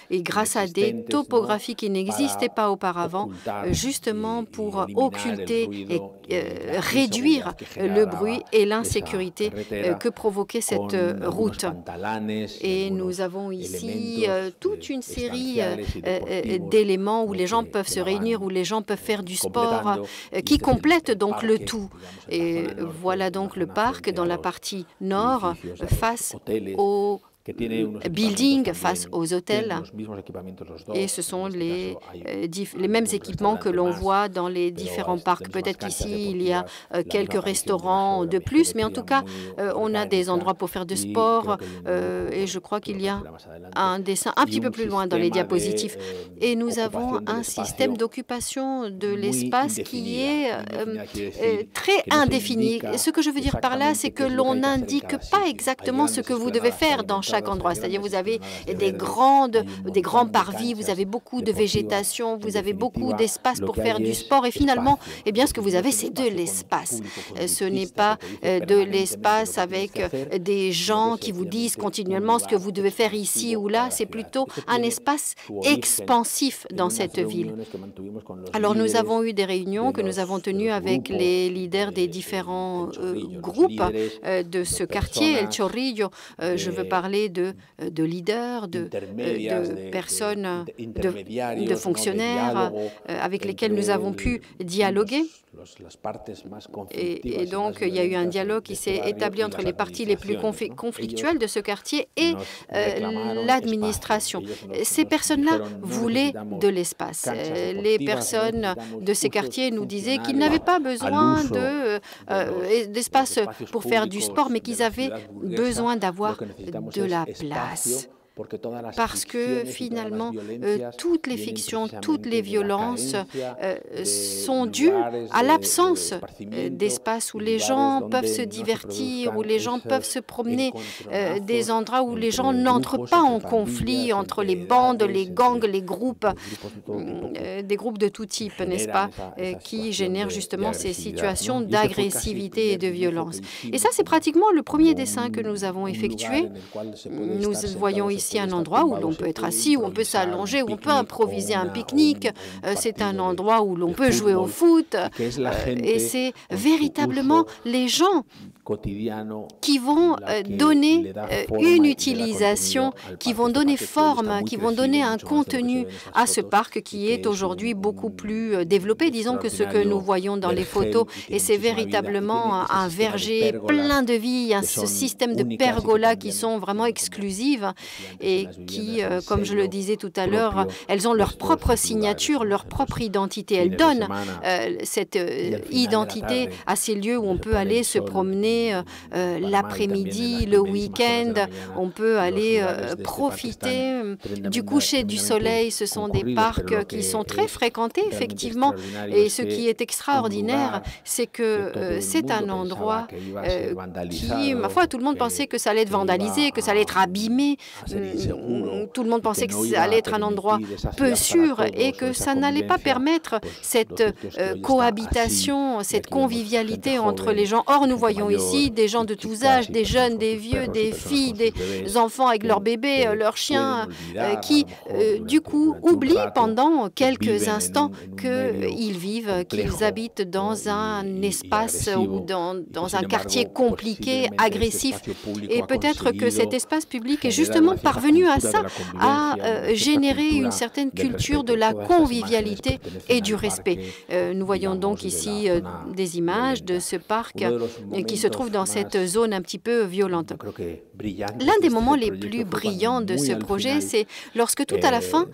et grâce à des topographies qui n'existaient pas auparavant, justement pour occulter et réduire le bruit et l'insécurité que provoquait cette route. Et nous avons ici toute une série d'éléments où les gens peuvent se réunir, où les gens peuvent faire du sport, qui complètent donc le tout. Et voilà donc le parc dans la partie nord face aux building face aux hôtels, et ce sont les mêmes équipements que l'on voit dans les différents parcs. Peut-être qu'ici, il y a quelques restaurants de plus, mais en tout cas, on a des endroits pour faire du sport, et je crois qu'il y a un dessin un petit peu plus loin dans les diapositives. Et nous avons un système d'occupation de l'espace qui est très indéfini. Ce que je veux dire par là, c'est que l'on n'indique pas exactement ce que vous devez faire dans chaque endroit. C'est-à-dire vous avez des grands parvis, vous avez beaucoup de végétation, vous avez beaucoup d'espace pour faire du sport et finalement, eh bien, ce que vous avez, c'est de l'espace. Ce n'est pas de l'espace avec des gens qui vous disent continuellement ce que vous devez faire ici ou là, c'est plutôt un espace expansif dans cette ville. Alors nous avons eu des réunions que nous avons tenues avec les leaders des différents groupes de ce quartier, El Chorrillo. Je veux parler de leaders, de personnes, de fonctionnaires avec lesquels nous avons pu dialoguer. Et donc, il y a eu un dialogue qui s'est établi entre les parties les plus conflictuelles de ce quartier et l'administration. Ces personnes-là voulaient de l'espace. Les personnes de ces quartiers nous disaient qu'ils n'avaient pas besoin d'espace pour faire du sport, mais qu'ils avaient besoin d'avoir de la place. Parce que finalement, toutes les fictions, toutes les violences sont dues à l'absence d'espace où les gens peuvent se divertir, où les gens peuvent se promener, des endroits où les gens n'entrent pas en conflit entre les bandes, les gangs, les groupes, des groupes de tout type, n'est-ce pas, qui génèrent justement ces situations d'agressivité et de violence. Et ça, c'est pratiquement le premier dessin que nous avons effectué. Nous voyons ici un endroit où l'on peut être assis, où on peut s'allonger, où on peut improviser un pique-nique. C'est un endroit où l'on peut jouer au foot. Et c'est véritablement les gens qui vont donner une utilisation, qui vont donner forme, qui vont donner un contenu à ce parc qui est aujourd'hui beaucoup plus développé, disons, que ce que nous voyons dans les photos. Et c'est véritablement un verger plein de vie. Il y a ce système de pergolas qui sont vraiment exclusives et qui, comme je le disais tout à l'heure, elles ont leur propre signature, leur propre identité. Elles donnent cette identité à ces lieux où on peut aller se promener l'après-midi, le week-end. On peut aller profiter du coucher du soleil. Ce sont des parcs qui sont très fréquentés, effectivement. Et ce qui est extraordinaire, c'est que c'est un endroit qui, ma foi, tout le monde pensait que ça allait être vandalisé, que ça allait être abîmé. Tout le monde pensait que ça allait être un endroit peu sûr et que ça n'allait pas permettre cette cohabitation, cette convivialité entre les gens. Or, nous voyons ici aussi des gens de tous âges, des jeunes, des vieux, des filles, des enfants avec leurs bébés, leurs chiens, qui, du coup, oublient pendant quelques instants qu'ils vivent, qu'ils habitent dans un espace ou dans un quartier compliqué, agressif. Et peut-être que cet espace public est justement parvenu à ça, à générer une certaine culture de la convivialité et du respect. Nous voyons donc ici des images de ce parc qui se trouve dans cette zone un petit peu violente. L'un des moments les plus brillants de ce projet, c'est lorsque tout à la fin,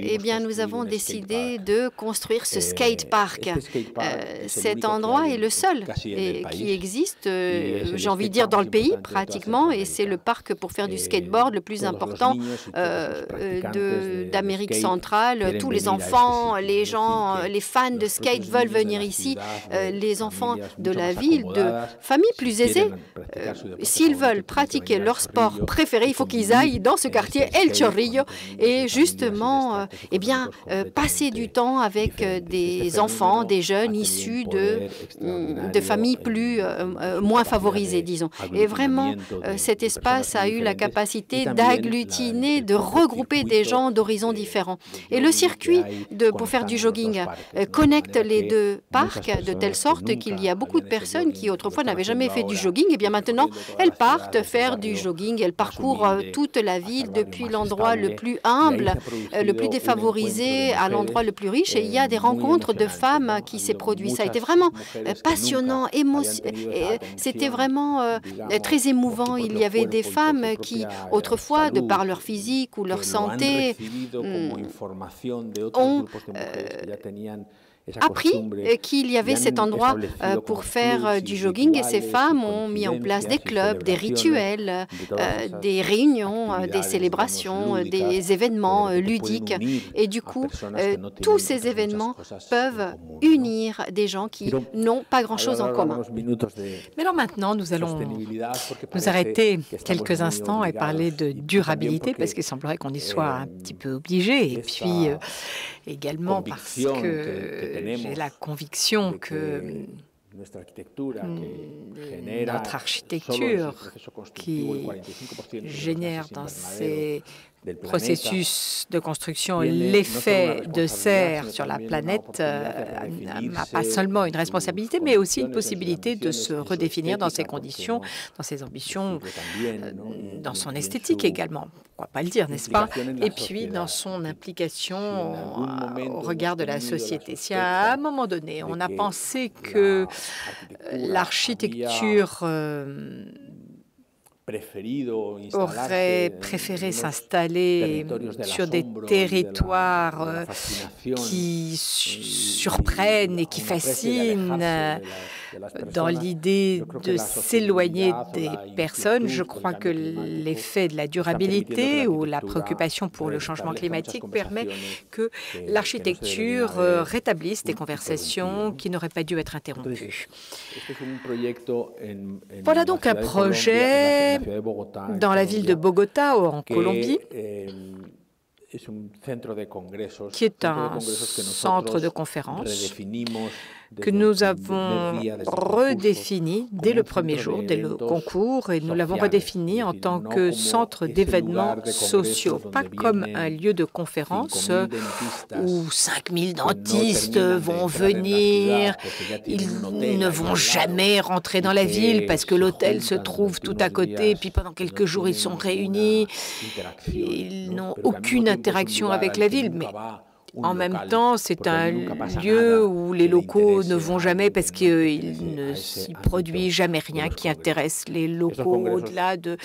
eh bien, nous avons décidé de construire ce skate park. Cet endroit est le seul qui existe, j'ai envie de dire, dans le pays pratiquement, et c'est le parc pour faire du skateboard le plus important d'Amérique centrale. Tous les enfants, les gens, les fans de skate veulent venir ici. Les enfants de la ville, de familles plus aisées, s'ils veulent pratiquer leur sport préféré, il faut qu'ils aillent dans ce quartier El Chorrillo et justement, eh bien, passer du temps avec des enfants, des jeunes issus de familles moins favorisées, disons. Et vraiment, cet espace a eu la capacité d'agglutiner, de regrouper des gens d'horizons différents. Et le circuit pour faire du jogging connecte les deux parcs de telle sorte qu'il y a beaucoup de personnes qui autrefois n'avaient jamais fait du jogging, et bien maintenant elles partent faire du jogging, elles parcourent toute la ville depuis l'endroit le plus humble, le plus défavorisé à l'endroit le plus riche, et il y a des rencontres de femmes qui s'est produit. Ça a été vraiment passionnant, c'était vraiment très émouvant. Il y avait des femmes qui autrefois, de par leur physique ou leur santé, ont appris qu'il y avait cet endroit pour faire du jogging, et ces femmes ont mis en place des clubs, des rituels, des réunions, des célébrations, des événements ludiques. Et du coup, tous ces événements peuvent unir des gens qui n'ont pas grand-chose en commun. Mais alors maintenant, nous allons nous arrêter quelques instants et parler de durabilité, parce qu'il semblerait qu'on y soit un petit peu obligé. Et puis également parce que j'ai la conviction que notre architecture, qui génère dans ces processus de construction l'effet de serre sur la planète, n'a pas seulement une responsabilité, mais aussi une possibilité de se redéfinir dans ses conditions, dans ses ambitions, dans son esthétique également. On ne va pas le dire, n'est-ce pas? Et puis dans son implication au regard de la société. Si à un moment donné, on a pensé que l'architecture aurait préféré s'installer sur des territoires qui surprennent et qui fascinent, dans l'idée de s'éloigner des personnes. Je crois que l'effet de la durabilité ou la préoccupation pour le changement climatique permet que l'architecture rétablisse des conversations qui n'auraient pas dû être interrompues. Voilà donc un projet dans la ville de Bogota, en Colombie, qui est un centre de conférence que nous avons redéfini dès le premier jour, dès le concours, et nous l'avons redéfini en tant que centre d'événements sociaux, pas comme un lieu de conférence où 5000 dentistes vont venir, ils ne vont jamais rentrer dans la ville parce que l'hôtel se trouve tout à côté, et puis pendant quelques jours ils sont réunis, ils n'ont aucune interaction avec la ville, mais en même temps, c'est un lieu où les locaux ne vont jamais parce qu'il ne s'y produit jamais rien qui intéresse les locaux au-delà de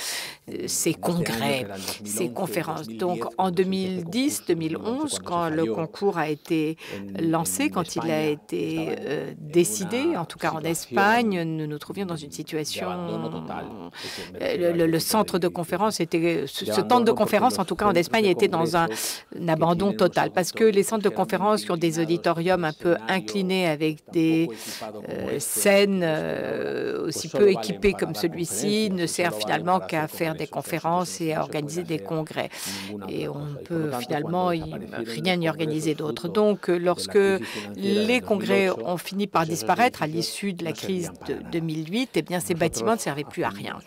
ces congrès, ces conférences. Donc en 2010-2011, quand le concours a été lancé, quand il a été décidé, en tout cas en Espagne, nous nous trouvions dans une situation... Le centre de conférence était... Ce centre de conférence, en tout cas en Espagne, était dans un abandon total parce que les centres de conférences qui ont des auditoriums un peu inclinés avec des scènes aussi peu équipées comme celui-ci ne servent finalement qu'à faire des conférences et à organiser des congrès. Et on ne peut finalement rien y organiser d'autre. Donc, lorsque les congrès ont fini par disparaître à l'issue de la crise de 2008, eh bien, ces bâtiments ne servaient plus à rien.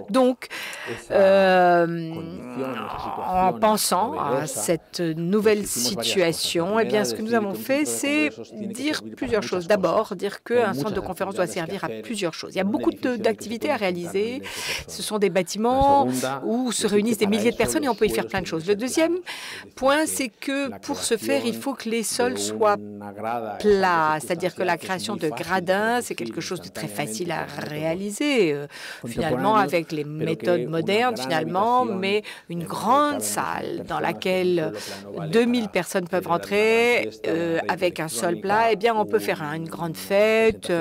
Donc, en pensant à cette nouvelle situation, eh bien, ce que nous avons fait, c'est dire plusieurs choses. D'abord, dire qu'un centre de conférence doit servir à plusieurs choses. Il y a beaucoup d'activités à réaliser. Ce sont des bâtiments où se réunissent des milliers de personnes et on peut y faire plein de choses. Le deuxième point, c'est que pour ce faire, il faut que les sols soient plats, c'est-à-dire que la création de gradins, c'est quelque chose de très facile à réaliser, finalement, avec les méthodes modernes, finalement, mais une grande salle dans laquelle 2000 personnes peuvent rentrer avec un sol plat, eh bien, on peut faire une grande fête,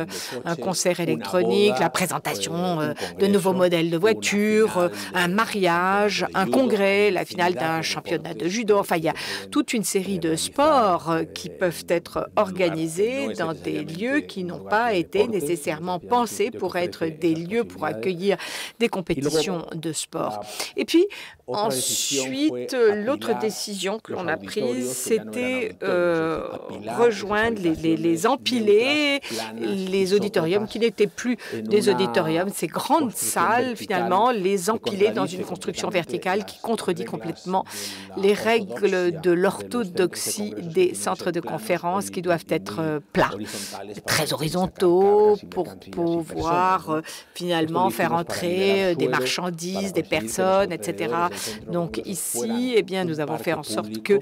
un concert électronique, la présentation de nouveaux modèles de voitures, un mariage, un congrès, la finale d'un championnat de judo. Enfin, il y a toute une série de sports qui peuvent être organisés dans des lieux qui n'ont pas été nécessairement pensés pour être des lieux pour accueillir des compétitions de sport. Et puis, ensuite, l'autre décision que l'on a prise, c'était rejoindre les empiler, les auditoriums qui n'étaient plus des auditoriums, ces grandes salles, finalement, les empiler dans une construction verticale qui contredit complètement les règles de l'orthodoxie des centres de conférence qui doivent être plats, très horizontaux pour pouvoir finalement faire entrer des marchandises, des personnes, etc. Donc ici, eh bien, nous avons fait en sorte que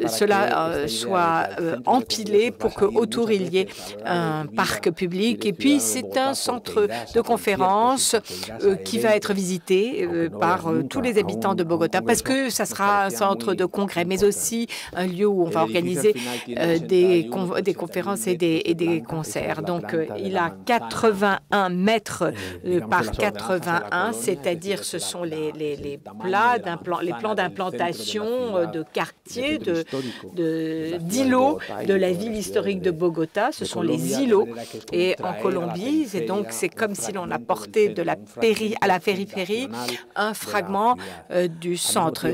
cela soit empilé pour qu'autour il y ait un parc public. Et puis, c'est un centre de conférence qui va être visité par tous les habitants de Bogota parce que ça sera un centre de congrès, mais aussi un lieu où on va organiser des conférences et des concerts. Donc, il a 81 mètres par 81, c'est-à-dire ce sont les plans d'implantation de quartiers, d'îlots de la ville historique de Bogota. Ce sont les îlots. Et en Colombie, c'est comme si l'on apportait à la périphérie un fragment du centre,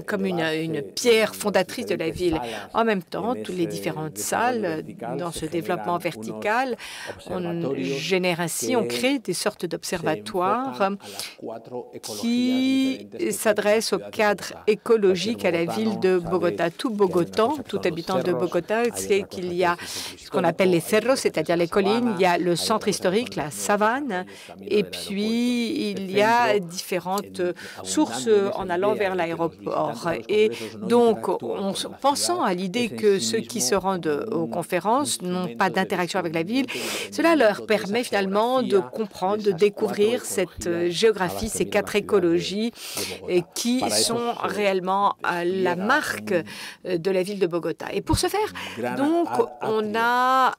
comme une pierre fondatrice de la ville. En même temps, toutes les différentes salles dans ce développement vertical, on génère ainsi, on crée des sortes d'observatoires qui s'adressent au cadre écologique à la ville de Bogota. Tout Bogotan, tout habitant de Bogota, sait qu'il y a ce qu'on appelle les cerros, c'est-à-dire les collines, il y a le centre historique, la savane, et puis il y a différentes sources en allant vers l'aéroport. Et donc, en pensant à l'idée que ceux qui se rendent aux conférences n'ont pas d'interaction avec la ville, cela leur permet finalement de comprendre, de découvrir cette géographie, ces quatre écologies qui sont réellement la marque de la ville de Bogota. Et pour ce faire, donc, on a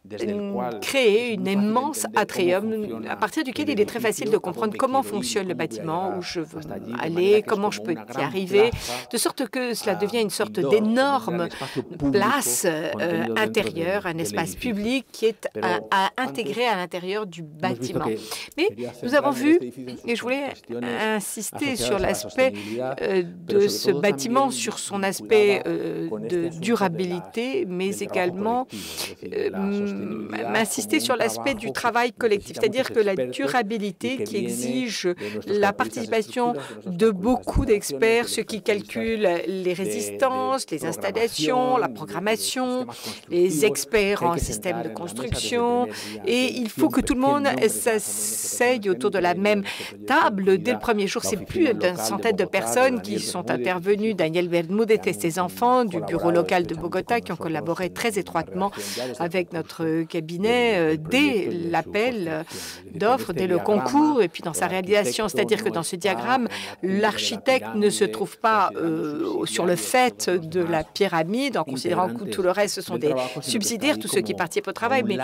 créé une immense atrium à partir duquel il est très facile de comprendre comment fonctionne le bâtiment, où je veux aller, comment je peux y arriver, de sorte que cela devient une sorte d'énorme place intérieure, un espace public qui est à intégrer à l'intérieur du bâtiment. Mais nous avons vu, et je voulais insister sur l'aspect de ce bâtiment, sur son aspect de durabilité, mais également m'insister sur l'aspect du travail collectif, c'est-à-dire que la durabilité qui exige la participation de beaucoup d'experts, ceux qui calculent les résistances, les installations, la programmation, les experts en système de construction, et il faut que tout le monde s'asseye autour de la même table. Dès le premier jour, c'est plus d'une centaine de personnes qui sont intervenues. Daniel Bermúdez et ses enfants du bureau local de Bogota qui ont collaboré très étroitement avec notre cabinet dès l'appel d'offres, dès le concours et puis dans sa réalisation. C'est-à-dire que dans ce diagramme, l'architecte ne se trouve pas sur le fait de la pyramide en considérant que tout le reste, ce sont des subsidiaires, tous ceux qui participent au travail, mais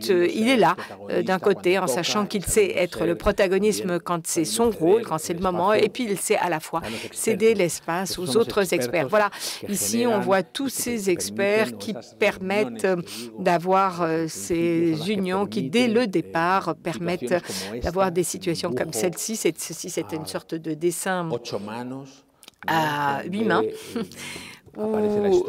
il est là d'un côté en sachant qu'il sait être le protagonisme quand c'est son rôle, quand c'est le moment, et puis il sait à la fois céder l'espace aux autres experts. Voilà, ici on voit tous ces experts qui permettent d'avoir ces unions qui, dès le départ, permettent d'avoir des situations comme celle-ci. Ceci, c'est une sorte de dessin à 8 mains, où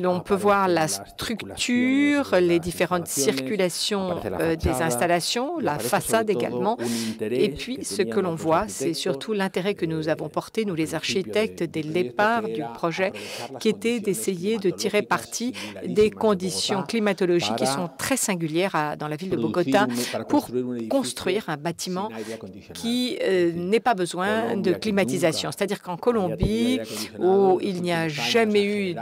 l'on peut voir la structure, les différentes circulations des installations, la façade également. Et puis, ce que l'on voit, c'est surtout l'intérêt que nous avons porté, nous les architectes, dès le départ du projet, qui était d'essayer de tirer parti des conditions climatologiques qui sont très singulières dans la ville de Bogota pour construire un bâtiment qui n'ait pas besoin de climatisation. C'est-à-dire qu'en Colombie, où il n'y a jamais eu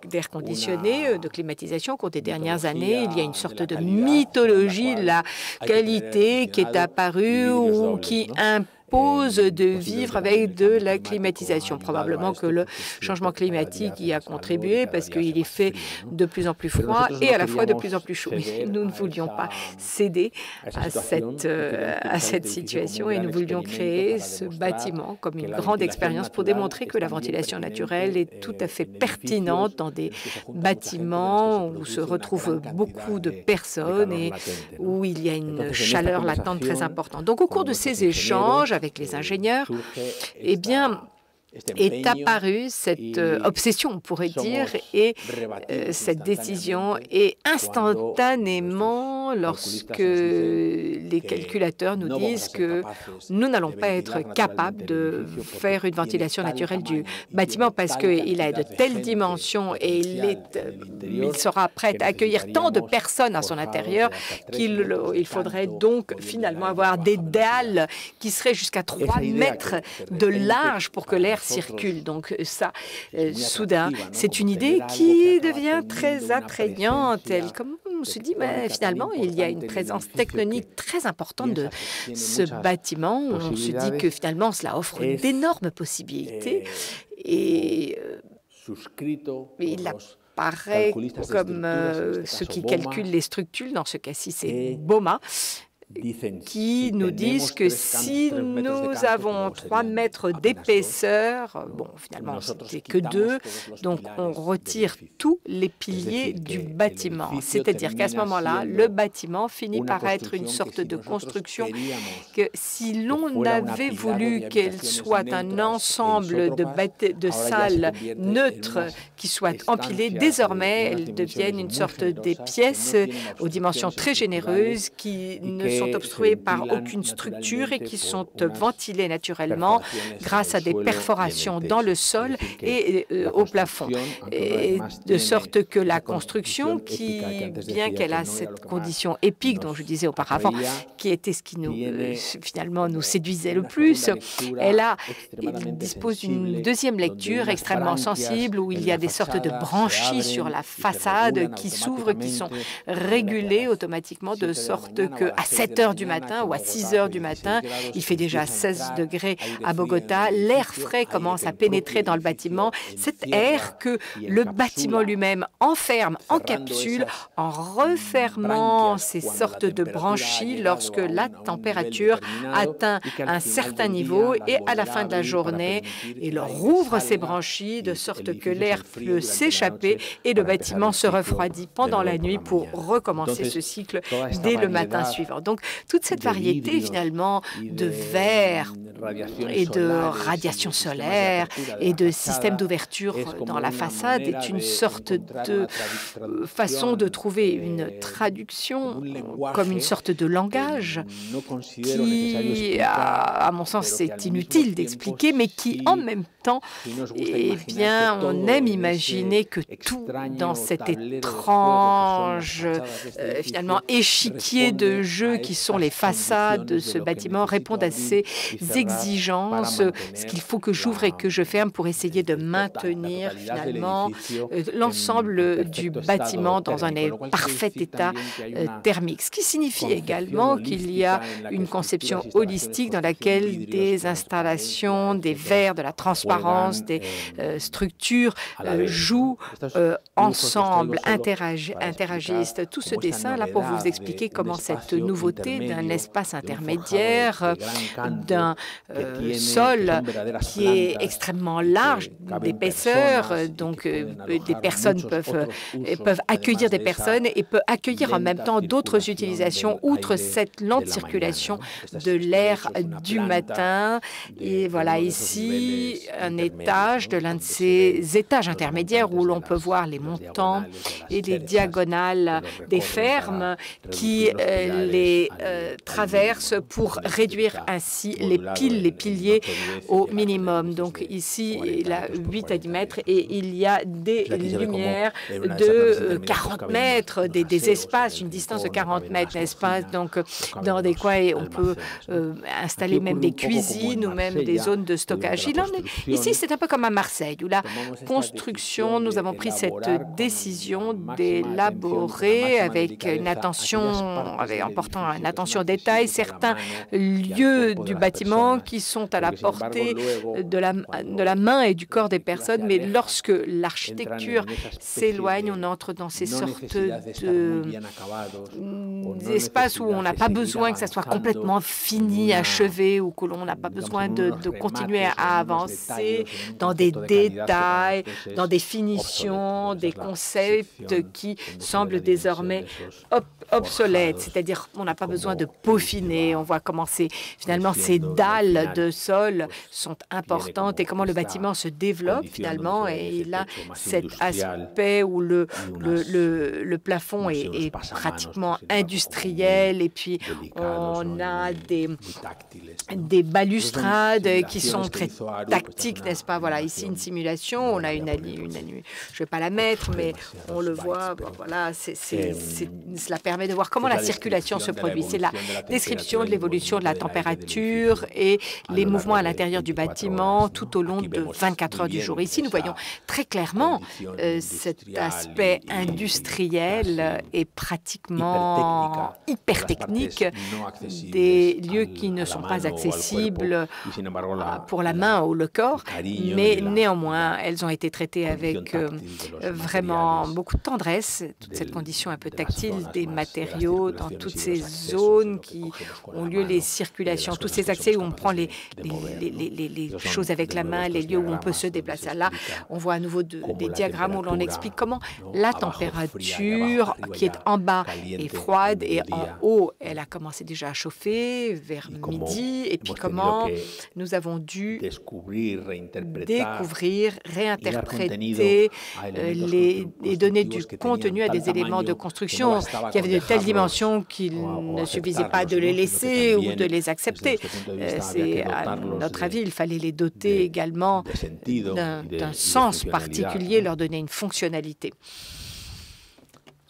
d'air conditionné, de climatisation au cours des dernières années. Il y a une sorte de mythologie de la qualité qui est apparue ou qui impose de vivre avec de la climatisation. Probablement que le changement climatique y a contribué parce qu'il est fait de plus en plus froid et à la fois de plus en plus chaud. Mais nous ne voulions pas céder à cette situation et nous voulions créer ce bâtiment comme une grande expérience pour démontrer que la ventilation naturelle est tout à fait pertinente dans des bâtiments où se retrouvent beaucoup de personnes et où il y a une chaleur latente très importante. Donc, au cours de ces échanges avec les ingénieurs, eh bien, est apparue cette obsession, on pourrait dire, et cette décision. Et instantanément, lorsque les calculateurs nous disent que nous n'allons pas être capables de faire une ventilation naturelle du bâtiment parce qu'il a de telles dimensions et il sera prêt à accueillir tant de personnes à son intérieur qu'il faudrait donc finalement avoir des dalles qui seraient jusqu'à 3 mètres de large pour que l'air circule. Donc ça, soudain, c'est une idée qui devient très attrayante. Comme on se dit, mais finalement, il y a une présence technique très importante de ce bâtiment. On se dit que finalement, cela offre d'énormes possibilités et il apparaît comme ceux qui calculent les structures, dans ce cas-ci, c'est BOMA, qui nous disent que si nous avons 3 mètres d'épaisseur, bon, finalement, c'était que 2, donc on retire tous les piliers du bâtiment. C'est-à-dire qu'à ce moment-là, le bâtiment finit par être une sorte de construction que si l'on avait voulu qu'elle soit un ensemble de salles neutres qui soient empilées, désormais, elles deviennent une sorte des pièces aux dimensions très généreuses qui ne sont obstruées par aucune structure et qui sont ventilées naturellement grâce à des perforations dans le sol et au plafond. Et de sorte que la construction, qui, bien qu'elle a cette condition épique dont je disais auparavant, qui était ce qui finalement nous séduisait le plus, elle dispose d'une deuxième lecture extrêmement sensible où il y a des sortes de branchies sur la façade qui s'ouvrent, qui sont régulées automatiquement de sorte qu'à 7 heures du matin ou à 6 heures du matin, il fait déjà 16 degrés à Bogota, l'air frais commence à pénétrer dans le bâtiment, cet air que le bâtiment lui-même enferme en capsule en refermant ces sortes de branchies lorsque la température atteint un certain niveau et à la fin de la journée, il rouvre ces branchies de sorte que l'air peut s'échapper et le bâtiment se refroidit pendant la nuit pour recommencer ce cycle dès le matin suivant. Donc, toute cette variété, finalement, de verre et de radiation solaire et de système d'ouverture dans la façade est une sorte de façon de trouver une traduction comme une sorte de langage qui, à mon sens, c'est inutile d'expliquer, mais qui, en même temps, eh bien, on aime imaginer que tout dans cet étrange, finalement, échiquier de jeu qui sont les façades de ce bâtiment répondent à ces exigences, ce qu'il faut que j'ouvre et que je ferme pour essayer de maintenir, finalement, l'ensemble du bâtiment dans un parfait état thermique. Ce qui signifie également qu'il y a une conception holistique dans laquelle des installations, des verres, de la transparence, des structures jouent ensemble, interagissent. Tout ce dessin là pour vous expliquer comment cette nouveauté côté d'un espace intermédiaire, d'un sol qui est extrêmement large d'épaisseur, donc des personnes peuvent accueillir des personnes et peut accueillir en même temps d'autres utilisations, outre cette lente circulation de l'air du matin. Et voilà ici un étage de l'un de ces étages intermédiaires où l'on peut voir les montants et les diagonales des fermes qui les traversent pour réduire ainsi les piliers au minimum. Donc ici, il a 8 à 10 mètres et il y a des lumières de 40 mètres, des espaces, une distance de 40 mètres, n'est-ce pas? Donc dans des coins, on peut installer même des cuisines ou même des zones de stockage. Ici, c'est un peu comme à Marseille, où la construction, nous avons pris cette décision d'élaborer avec une attention, en portant une attention au détail, certains lieux du bâtiment qui sont à la portée de la main et du corps des personnes, mais lorsque l'architecture s'éloigne, on entre dans ces sortes d'espaces où on n'a pas besoin que ça soit complètement fini, achevé, ou que l'on n'a pas besoin de continuer à avancer dans des détails, dans des finitions, des concepts qui semblent désormais obsolètes, c'est-à-dire on n'a pas besoin de peaufiner. On voit comment finalement ces dalles de sol sont importantes et comment le bâtiment se développe finalement, et il a cet aspect où le plafond est pratiquement industriel, et puis on a des balustrades qui sont très tactiques, n'est-ce pas? Voilà, ici une simulation, on a une je ne vais pas la mettre, mais on le voit, bon, voilà, cela permet de voir comment la circulation se produit. C'est la description de l'évolution de la température et les mouvements à l'intérieur du bâtiment tout au long de 24 heures du jour. Ici, nous voyons très clairement cet aspect industriel et pratiquement hyper technique des lieux qui ne sont pas accessibles pour la main ou le corps, mais néanmoins, elles ont été traitées avec vraiment beaucoup de tendresse, toute cette condition un peu tactile des matériaux dans toutes ces zones qui ont lieu, les circulations, tous ces accès où on prend les choses avec la main, les lieux où on peut se déplacer. Là, on voit à nouveau des diagrammes où l'on explique comment la température qui est en bas est froide et en haut, elle a commencé déjà à chauffer vers midi, et puis comment nous avons dû découvrir, réinterpréter et donner du contenu à des éléments de construction qui avaient de telles dimensions qu'il ne suffisait pas de les laisser ou de les accepter. À notre avis, il fallait les doter également d'un sens particulier, leur donner une fonctionnalité.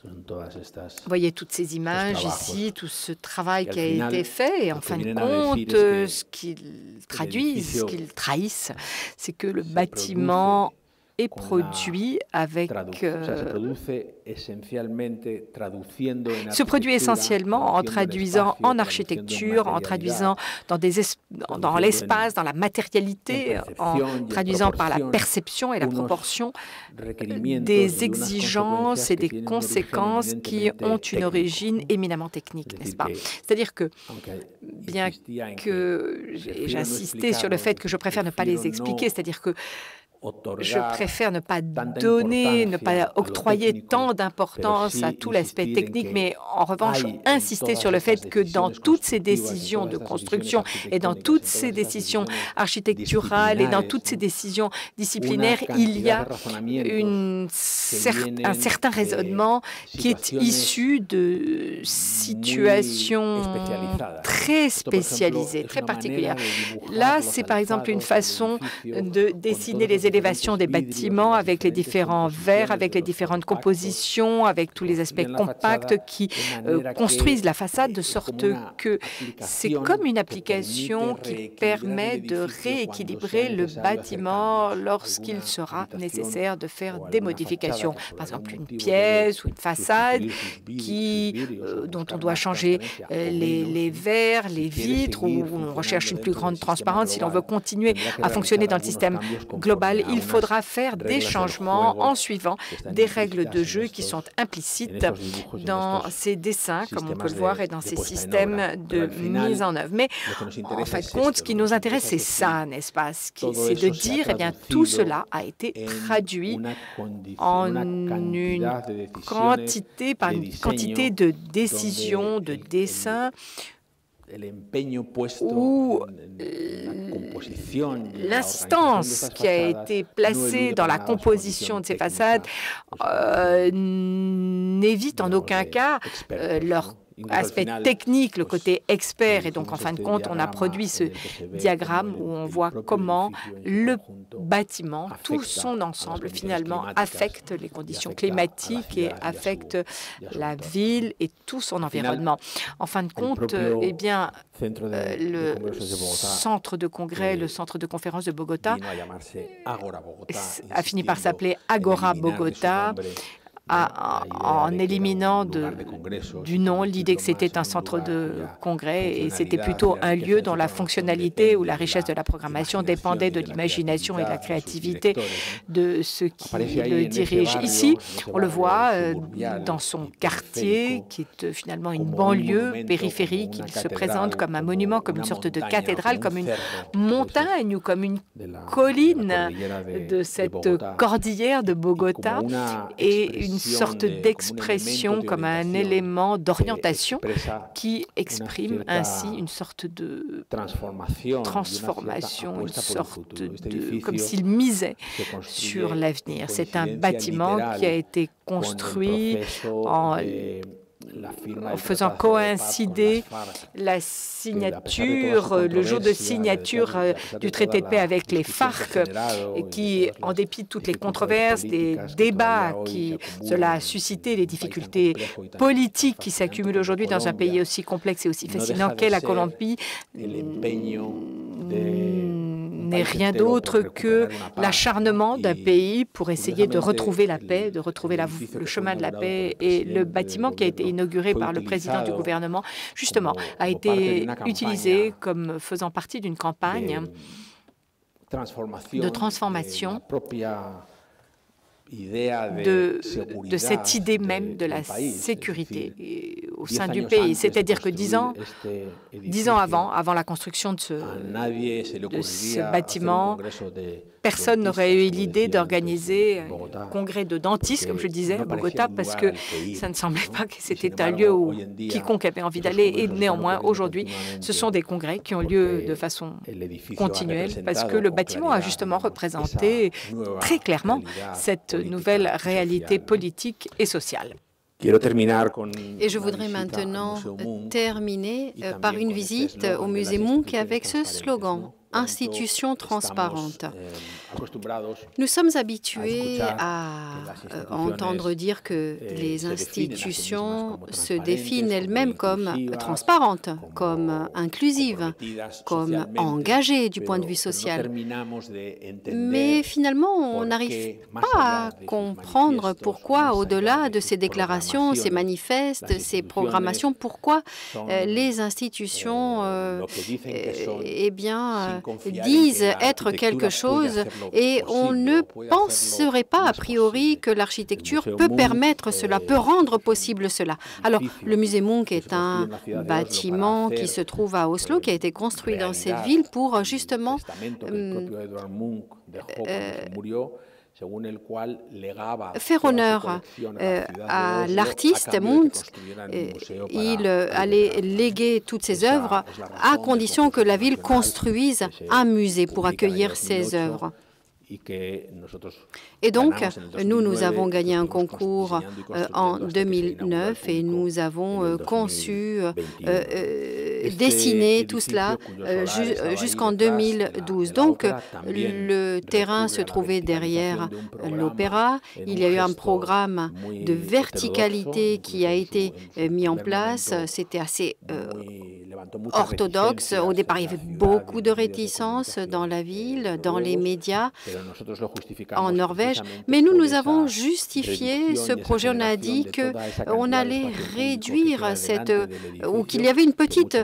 Vous voyez toutes ces images ici, tout ce travail qui a été fait, et en fin de compte, ce qu'ils traduisent, ce qu'ils trahissent, c'est que le bâtiment est produit avec se produit essentiellement en traduisant en architecture, en traduisant dans l'espace, dans la matérialité, en traduisant par la perception et la proportion des exigences et des conséquences qui ont une origine éminemment technique, n'est-ce pas? C'est-à-dire que, bien que j'ai insisté sur le fait que je préfère ne pas les expliquer, c'est-à-dire que je préfère ne pas donner, ne pas octroyer tant d'importance à tout l'aspect technique, mais en revanche insister sur le fait que dans toutes ces décisions de construction et dans toutes ces décisions architecturales et dans toutes ces décisions disciplinaires, il y a un certain raisonnement qui est issu de situations très spécialisées, très particulières. Là, c'est par exemple une façon de dessiner les élévation des bâtiments avec les différents verres, avec les différentes compositions, avec tous les aspects compacts qui construisent la façade, de sorte que c'est comme une application qui permet de rééquilibrer le bâtiment lorsqu'il sera nécessaire de faire des modifications. Par exemple, une pièce ou une façade dont on doit changer les verres, les vitres, ou on recherche une plus grande transparence si l'on veut continuer à fonctionner dans le système global. lesquels il faudra faire des changements en suivant des règles de jeu qui sont implicites dans ces dessins, comme on peut le voir, et dans ces systèmes de mise en œuvre. Mais en fin de compte, ce qui nous intéresse, c'est ça, n'est-ce pas? C'est de dire, eh bien, tout cela a été traduit en une quantité de décisions, de dessins, où l'insistance qui a été placée dans la composition de ces façades n'évite en aucun cas leur aspect technique, le côté expert. Et donc, en fin de compte, on a produit ce diagramme où on voit comment le bâtiment, tout son ensemble, finalement, affecte les conditions climatiques et affecte la ville et tout son environnement. En fin de compte, eh bien, le centre de congrès, le centre de conférence de Bogota a fini par s'appeler Agora Bogota, en éliminant du nom l'idée que c'était un centre de congrès et c'était plutôt un lieu dont la fonctionnalité ou la richesse de la programmation dépendait de l'imagination et de la créativité de ceux qui le dirigent. Ici, on le voit dans son quartier, qui est finalement une banlieue périphérique. Il se présente comme un monument, comme une sorte de cathédrale, comme une montagne ou comme une colline de cette cordillère de Bogota et une sorte d'expression comme un élément d'orientation qui exprime ainsi une sorte de transformation, une sorte de, comme s'il misait sur l'avenir. C'est un bâtiment qui a été construit en faisant coïncider la signature, le jour de signature du traité de paix avec les FARC, qui, en dépit de toutes les controverses, des débats qui cela a suscité, les difficultés politiques qui s'accumulent aujourd'hui dans un pays aussi complexe et aussi fascinant qu'est la Colombie, n'est rien d'autre que l'acharnement d'un pays pour essayer de retrouver la paix, de retrouver le chemin de la paix. Et le bâtiment qui a été inauguré par le président du gouvernement, justement, a été utilisé comme faisant partie d'une campagne de transformation de cette idée même de la sécurité au sein du pays. C'est-à-dire que 10 ans avant la construction de ce bâtiment, personne n'aurait eu l'idée d'organiser un congrès de dentistes, comme je disais, à Bogota, parce que ça ne semblait pas que c'était un lieu où quiconque avait envie d'aller. Et néanmoins, aujourd'hui, ce sont des congrès qui ont lieu de façon continuelle, parce que le bâtiment a justement représenté très clairement cette nouvelle réalité politique et sociale. Et je voudrais maintenant terminer par une visite au musée Munch avec ce slogan « Institution transparente ». Nous sommes habitués à entendre dire que les institutions se définissent elles-mêmes comme transparentes, comme inclusives, comme engagées du point de vue social. Mais finalement, on n'arrive pas à comprendre pourquoi, au-delà de ces déclarations, ces manifestes, ces programmations, pourquoi les institutions eh bien, disent être quelque chose et on ne penserait pas a priori que l'architecture peut permettre cela, peut rendre possible cela. Alors, le musée Munch est un bâtiment qui se trouve à Oslo, qui a été construit dans cette ville pour justement faire honneur à l'artiste Munch. Il allait léguer toutes ses œuvres à condition que la ville construise un musée pour accueillir ses œuvres. Et donc, nous avons gagné un concours en 2009 et nous avons conçu, dessiné tout cela jusqu'en 2012. Donc, le terrain se trouvait derrière l'opéra. Il y a eu un programme de verticalité qui a été mis en place. C'était assez orthodoxe. Au départ, il y avait beaucoup de réticences dans la ville, dans les médias, en Norvège. Mais nous avons justifié ce projet. On a dit qu'on allait réduire ou qu'il y avait une petite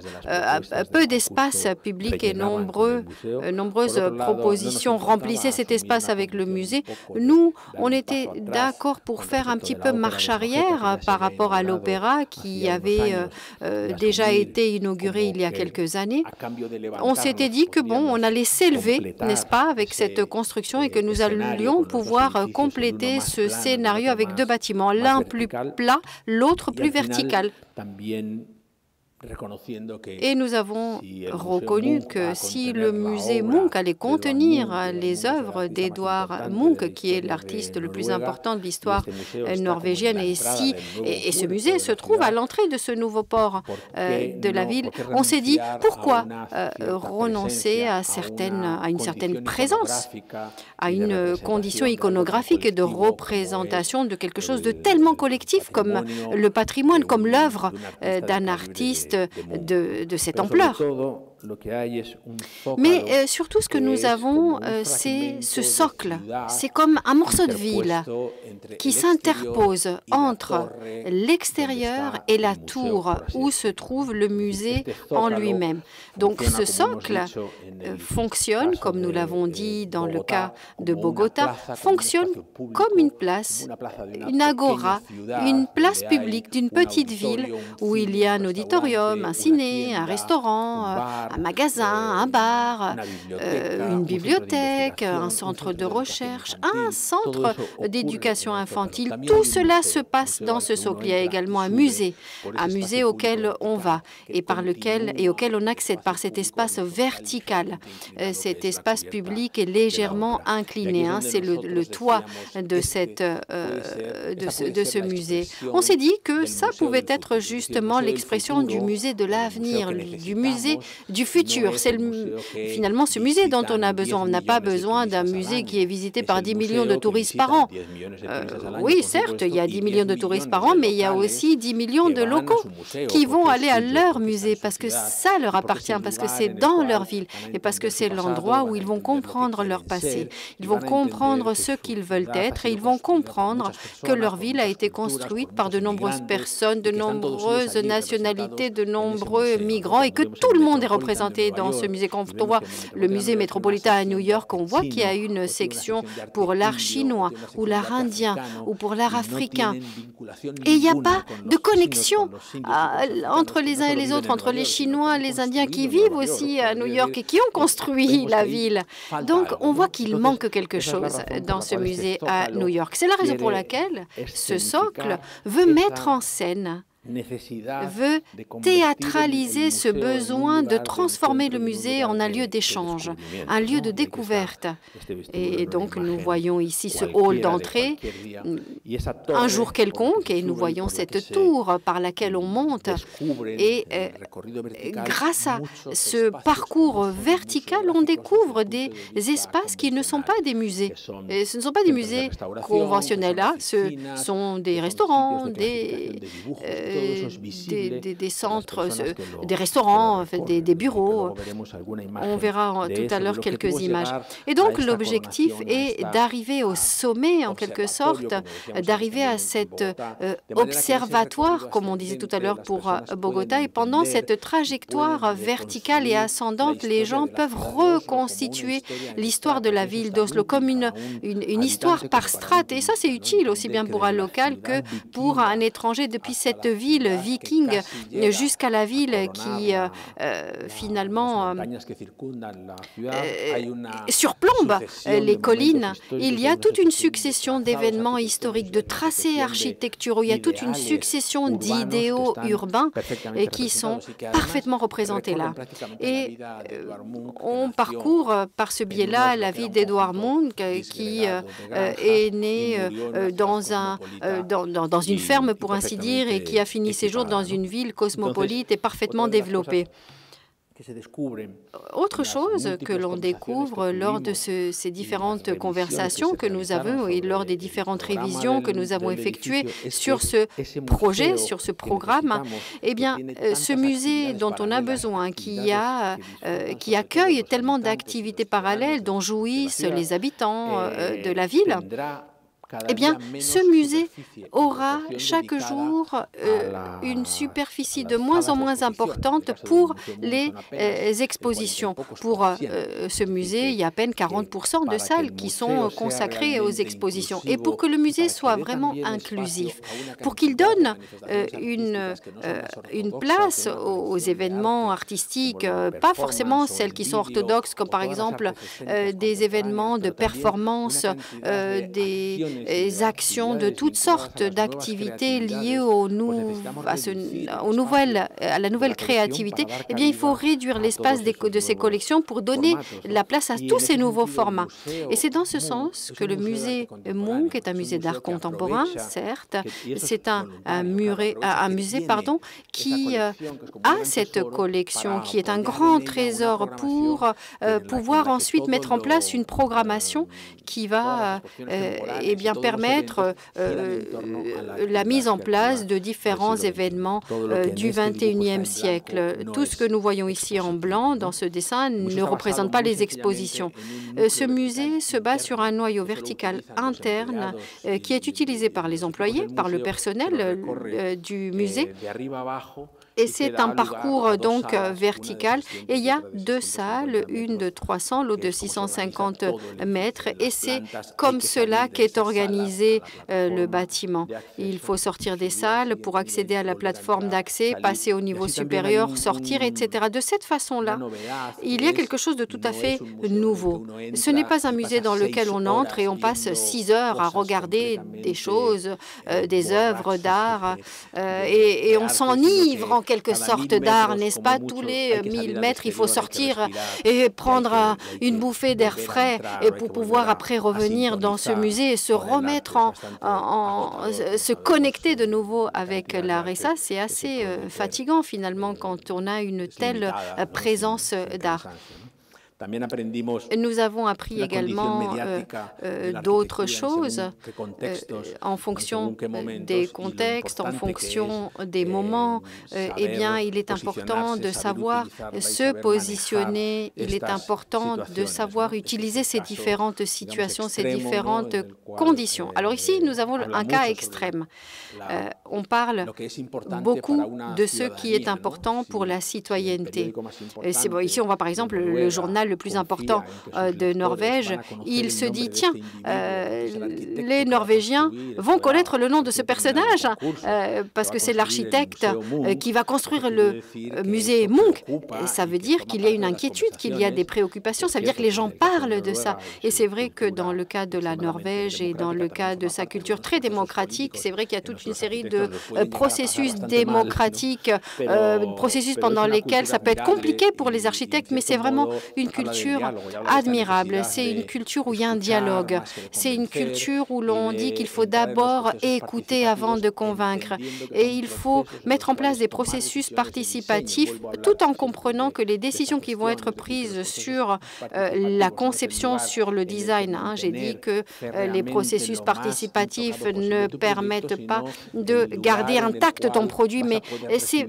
peu d'espace public et nombreuses propositions remplissaient cet espace avec le musée. Nous, on était d'accord pour faire un petit peu marche arrière par rapport à l'opéra qui avait déjà été inauguré il y a quelques années. On s'était dit que bon, on allait s'élever, n'est-ce pas, avec cette construction et que nous allions pouvoir compléter ce scénario avec deux bâtiments, l'un plus plat, l'autre plus vertical. Et nous avons reconnu que si le musée Munch allait contenir les œuvres d'Edvard Munch, qui est l'artiste le plus important de l'histoire norvégienne, et ce musée se trouve à l'entrée de ce nouveau port de la ville, on s'est dit pourquoi renoncer à une certaine présence, à une condition iconographique et de représentation de quelque chose de tellement collectif comme le patrimoine, comme l'œuvre d'un artiste de cette ampleur. Mais surtout, ce que nous avons, c'est ce socle. C'est comme un morceau de ville qui s'interpose entre l'extérieur et la tour où se trouve le musée en lui-même. Donc ce socle fonctionne, comme nous l'avons dit dans le cas de Bogota, fonctionne comme une place, une agora, une place publique d'une petite ville où il y a un auditorium, un ciné, un restaurant, un magasin, un bar, une bibliothèque, un centre de recherche, un centre d'éducation infantile. Tout cela se passe dans ce socle. Il y a également un musée auquel on va et auquel on accède par cet espace vertical. Cet espace public est légèrement incliné. C'est le toit de ce musée. On s'est dit que ça pouvait être justement l'expression du musée de l'avenir, du musée du futur. C'est finalement ce musée dont on a besoin. On n'a pas besoin d'un musée qui est visité par 10 millions de touristes par an. Oui, certes, il y a 10 millions de touristes par an, mais il y a aussi 10 millions de locaux qui vont aller à leur musée parce que ça leur appartient, parce que c'est dans leur ville et parce que c'est l'endroit où ils vont comprendre leur passé. Ils vont comprendre ce qu'ils veulent être et ils vont comprendre que leur ville a été construite par de nombreuses personnes, de nombreuses nationalités, de nombreux migrants et que tout le monde est représenté dans ce musée. Quand on voit le musée métropolitain à New York, on voit qu'il y a une section pour l'art chinois ou l'art indien ou pour l'art africain. Et il n'y a pas de connexion entre les uns et les autres, entre les Chinois, les Indiens qui vivent aussi à New York et qui ont construit la ville. Donc, on voit qu'il manque quelque chose dans ce musée à New York. C'est la raison pour laquelle ce socle veut mettre en scène, veut théâtraliser ce besoin de transformer le musée en un lieu d'échange, un lieu de découverte. Et donc, nous voyons ici ce hall d'entrée, un jour quelconque, et nous voyons cette tour par laquelle on monte. Et grâce à ce parcours vertical, on découvre des espaces qui ne sont pas des musées. Et ce ne sont pas des musées conventionnels, là. Ce sont des restaurants, des centres, des restaurants, des bureaux. On verra tout à l'heure quelques images. Et donc, l'objectif est d'arriver au sommet, en quelque sorte, d'arriver à cet observatoire, comme on disait tout à l'heure pour Bogota. Et pendant cette trajectoire verticale et ascendante, les gens peuvent reconstituer l'histoire de la ville d'Oslo comme une histoire par strate. Et ça, c'est utile aussi bien pour un local que pour un étranger depuis cette ville viking jusqu'à la ville qui finalement surplombe les collines. Il y a toute une succession d'événements historiques, de tracés architecturaux, il y a toute une succession d'idéaux urbains qui sont parfaitement représentés là. Et on parcourt par ce biais-là la vie d'Edvard Munch qui est né dans une ferme, pour ainsi dire, et qui a fini ses jours dans une ville cosmopolite et parfaitement développée. Autre chose que l'on découvre lors de ces différentes conversations que nous avons et lors des différentes révisions que nous avons effectuées sur ce projet, sur ce programme, eh bien, ce musée dont on a besoin, qui accueille tellement d'activités parallèles dont jouissent les habitants de la ville, eh bien, ce musée aura chaque jour une superficie de moins en moins importante pour les expositions. Pour ce musée, il y a à peine 40% de salles qui sont consacrées aux expositions. Et pour que le musée soit vraiment inclusif, pour qu'il donne une place aux événements artistiques, pas forcément celles qui sont orthodoxes, comme par exemple des événements de performance, des actions de toutes sortes d'activités liées à la nouvelle créativité, eh bien, il faut réduire l'espace de ces collections pour donner la place à tous ces nouveaux formats. Et c'est dans ce sens que le musée Munch est un musée d'art contemporain, certes, c'est un musée qui a cette collection, qui est un grand trésor pour pouvoir ensuite mettre en place une programmation qui va permettre la mise en place de différents événements du XXIe siècle. Tout ce que nous voyons ici en blanc dans ce dessin ne représente pas les expositions. Ce musée se base sur un noyau vertical interne qui est utilisé par les employés, par le personnel du musée. Et c'est un parcours donc vertical. Et il y a deux salles, une de 300, l'autre de 650 mètres. Et c'est comme cela qu'est organisé le bâtiment. Il faut sortir des salles pour accéder à la plateforme d'accès, passer au niveau supérieur, sortir, etc. De cette façon-là, il y a quelque chose de tout à fait nouveau. Ce n'est pas un musée dans lequel on entre et on passe 6 heures à regarder des choses, des œuvres d'art, et on s'enivre en quelque sorte d'art, n'est-ce pas? Tous les 1000 mètres, il faut sortir et prendre une bouffée d'air frais et pour pouvoir après revenir dans ce musée et se remettre se connecter de nouveau avec l'art. Et ça, c'est assez fatigant finalement quand on a une telle présence d'art. Nous avons appris également d'autres choses en fonction des contextes, en fonction des moments. Eh bien, il est important de savoir se positionner, il est important de savoir utiliser ces différentes situations, ces différentes conditions. Alors ici, nous avons un cas extrême. On parle beaucoup de ce qui est important pour la citoyenneté. Ici, on voit par exemple le journal le plus important de Norvège. Il se dit, tiens, les Norvégiens vont connaître le nom de ce personnage parce que c'est l'architecte qui va construire le musée Munch. Et ça veut dire qu'il y a une inquiétude, qu'il y a des préoccupations. Ça veut dire que les gens parlent de ça. Et c'est vrai que dans le cas de la Norvège et dans le cas de sa culture très démocratique, c'est vrai qu'il y a toute une série de processus démocratiques, processus pendant lesquels ça peut être compliqué pour les architectes, mais c'est vraiment une culture admirable. C'est une culture où il y a un dialogue. C'est une culture où l'on dit qu'il faut d'abord écouter avant de convaincre. Et il faut mettre en place des processus participatifs tout en comprenant que les décisions qui vont être prises sur la conception, sur le design, j'ai dit que les processus participatifs ne permettent pas de garder intact ton produit, mais c'est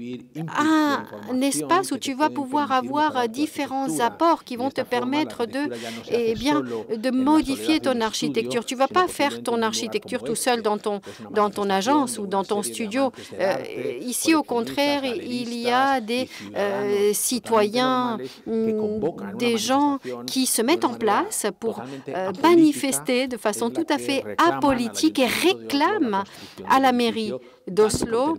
un espace où tu vas pouvoir avoir différents apports qui vont te permettre de modifier ton architecture. Tu ne vas pas faire ton architecture tout seul dans ton agence ou dans ton studio. Ici, au contraire, il y a des citoyens, des gens qui se mettent en place pour manifester de façon tout à fait apolitique et réclament à la mairie d'Oslo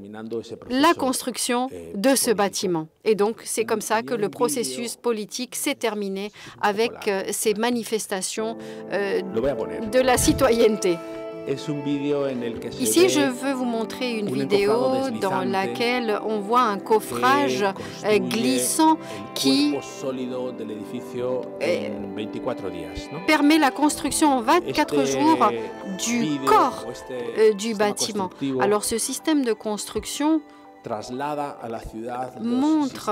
la construction de ce bâtiment. Et donc, c'est comme ça que le processus politique s'est terminé avec ces manifestations de la citoyenneté. Ici, je veux vous montrer une vidéo dans laquelle on voit un coffrage glissant qui permet la construction en 24 jours du corps du bâtiment. Alors, ce système de construction montre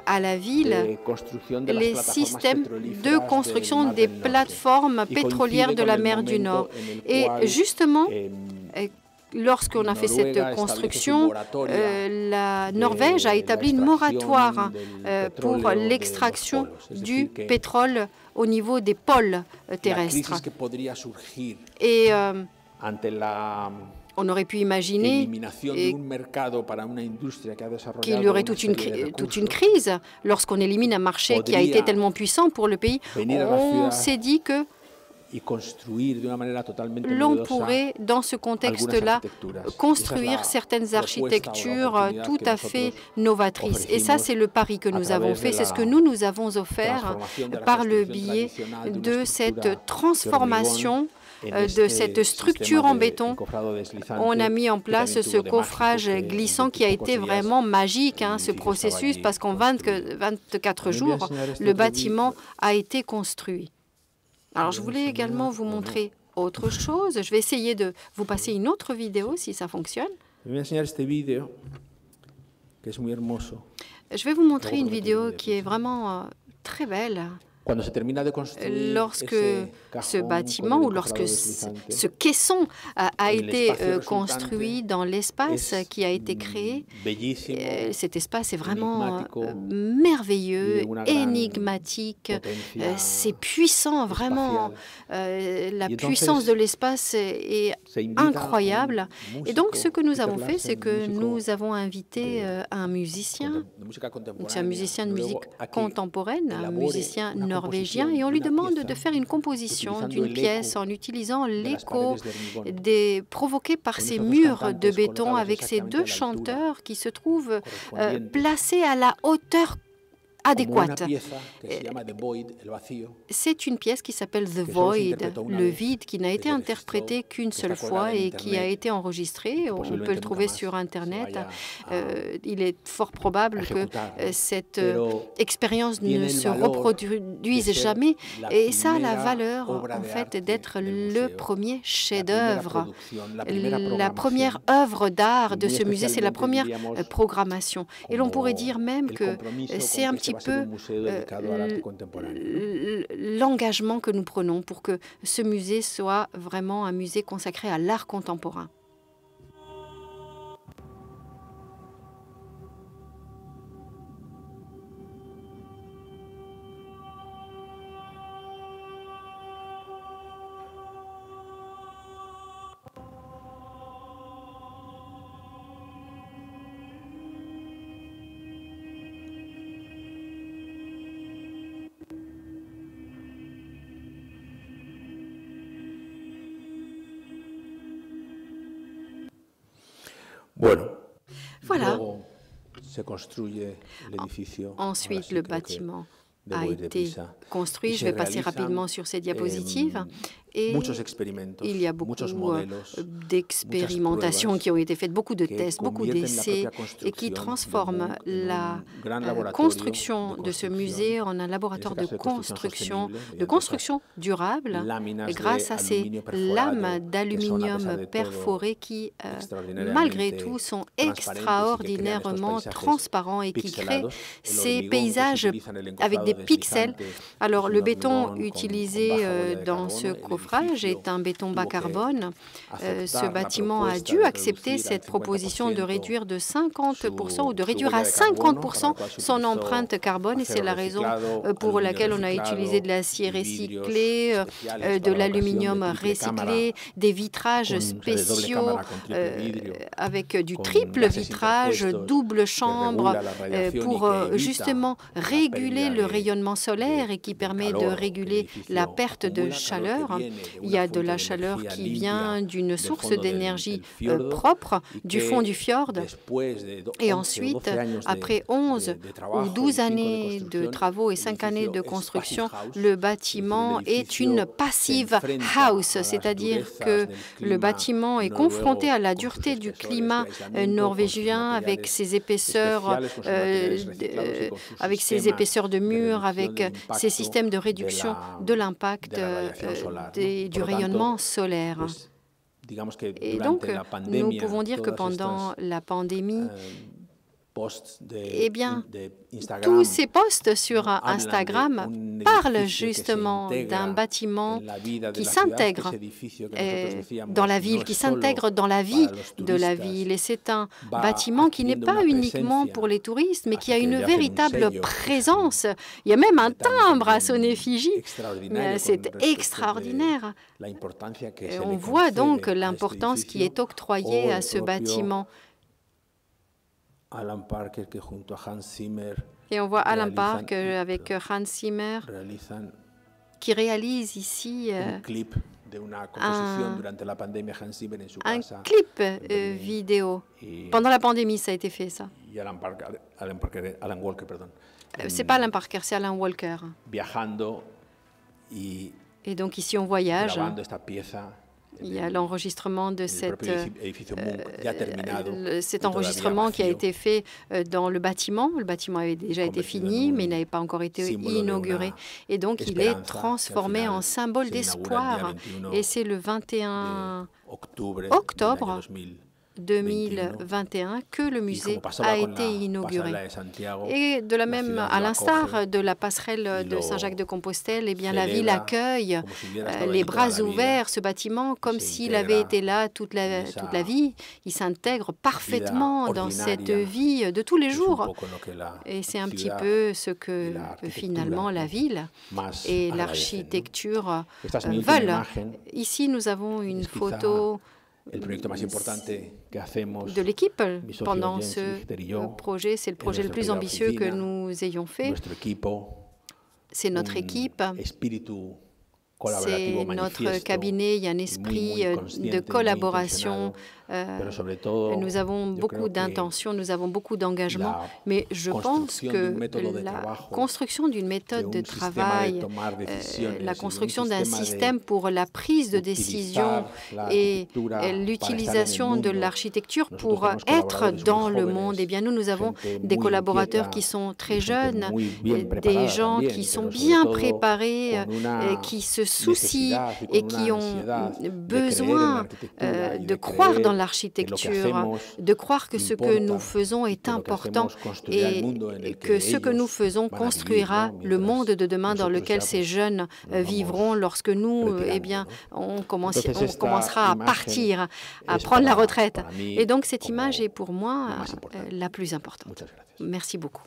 à la ville les systèmes de construction des plateformes pétrolières de la mer du Nord. Et justement, lorsqu'on a fait cette construction, la Norvège a établi une moratoire pour l'extraction du pétrole au niveau des pôles terrestres. Et On aurait pu imaginer qu'il y aurait toute une crise lorsqu'on élimine un marché qui a été tellement puissant pour le pays. On s'est dit que l'on pourrait, dans ce contexte-là, construire certaines architectures tout à fait novatrices. Et ça, c'est le pari que nous avons fait. C'est ce que nous avons offert par le biais de cette transformation de cette structure en béton. On a mis en place ce coffrage glissant qui a été vraiment magique, ce processus, parce qu'en 24 jours, le bâtiment a été construit. Alors, je voulais également vous montrer autre chose. Je vais essayer de vous passer une autre vidéo, si ça fonctionne. Je vais vous montrer une vidéo qui est vraiment très belle. Lorsque ce bâtiment ou lorsque ce caisson a été construit dans l'espace qui a été créé, cet espace est vraiment merveilleux, énigmatique, c'est puissant, vraiment. La puissance de l'espace est incroyable. Et donc, ce que nous avons fait, c'est que nous avons invité un musicien, c'est un musicien de musique contemporaine, un musicien norvégien, et on lui demande de faire une composition d'une pièce en utilisant l'écho provoqué par ces murs de béton avec ces deux chanteurs qui se trouvent placés à la hauteur adéquate. C'est une pièce qui s'appelle The Void, le vide, qui n'a été interprété qu'une seule fois et qui a été enregistrée. On peut le trouver sur Internet. Il est fort probable que cette expérience ne se reproduise jamais. Et ça a la valeur, en fait, d'être le premier chef-d'œuvre. La première œuvre d'art de ce musée, c'est la première programmation. Et l'on pourrait dire même que c'est un petit peu l'engagement que nous prenons pour que ce musée soit vraiment un musée consacré à l'art contemporain. Voilà. Ensuite, le bâtiment a été construit. Je vais passer rapidement sur ces diapositives. Et il y a beaucoup d'expérimentations qui ont été faites, beaucoup de tests, beaucoup d'essais, et qui transforment la construction de ce musée en un laboratoire de construction durable grâce à ces lames d'aluminium perforées qui, malgré tout, sont extraordinairement transparents et qui créent ces paysages avec des pixels. Alors, le béton utilisé dans ce coffrage est un béton bas carbone. Ce bâtiment a dû accepter cette proposition de réduire de 50% ou de réduire à 50% son empreinte carbone. Et c'est la raison pour laquelle on a utilisé de l'acier recyclé, de l'aluminium recyclé, des vitrages spéciaux avec du triple vitrage, double chambre, pour justement réguler le rayonnement solaire et qui permet de réguler la perte de chaleur. Il y a de la chaleur qui vient d'une source d'énergie propre du fond du fjord. Et ensuite, après 11 ou 12 années de travaux et 5 années de construction, le bâtiment est une passive house, c'est-à-dire que le bâtiment est confronté à la dureté du climat norvégien avec ses épaisseurs de murs, avec ces systèmes de réduction de l'impact du rayonnement solaire. Et donc, nous pouvons dire que pendant la pandémie, eh bien, tous ces posts sur Instagram parlent justement d'un bâtiment qui s'intègre dans la ville, qui s'intègre dans la vie de la ville. Et c'est un bâtiment qui n'est pas uniquement pour les touristes, mais qui a une véritable présence. Il y a même un timbre à son effigie. C'est extraordinaire. Et on voit donc l'importance qui est octroyée à ce bâtiment. Et on voit Alan Park avec Hans Zimmer qui réalise ici un clip vidéo. Pendant la pandémie, ça a été fait, ça. C'est pas Alan Parker, c'est Alan Walker. Et donc ici, on voyage. Il y a l'enregistrement de cet enregistrement qui a été fait dans le bâtiment. Le bâtiment avait déjà été fini, mais il n'avait pas encore été inauguré. Et donc, il est transformé en symbole d'espoir. Et c'est le 21 octobre 2021 que le musée a été inauguré. Et de la même, à l'instar de la passerelle de Saint-Jacques-de-Compostelle, eh bien, la ville accueille les bras ouverts ce bâtiment comme s'il avait été là toute la vie. Il s'intègre parfaitement dans cette vie de tous les jours. Et c'est un petit peu ce que finalement la ville et l'architecture veulent. Ici, nous avons une photo de l'équipe pendant ce projet. C'est le projet le plus ambitieux que nous ayons fait. C'est notre équipe, c'est notre cabinet. Il y a un esprit de collaboration. Nous avons beaucoup d'intentions, nous avons beaucoup d'engagement, mais je pense que la construction d'une méthode de travail, la construction d'un système pour la prise de décision et l'utilisation de l'architecture pour être dans le monde, eh bien nous avons des collaborateurs qui sont très jeunes, des gens qui sont bien préparés, qui se soucient et qui ont besoin de croire dans l'architecture, de croire que ce que nous faisons est important et que ce que nous faisons construira le monde de demain dans lequel ces jeunes vivront lorsque nous, eh bien, on commencera à partir, à prendre la retraite. Et donc cette image est pour moi la plus importante. Merci beaucoup.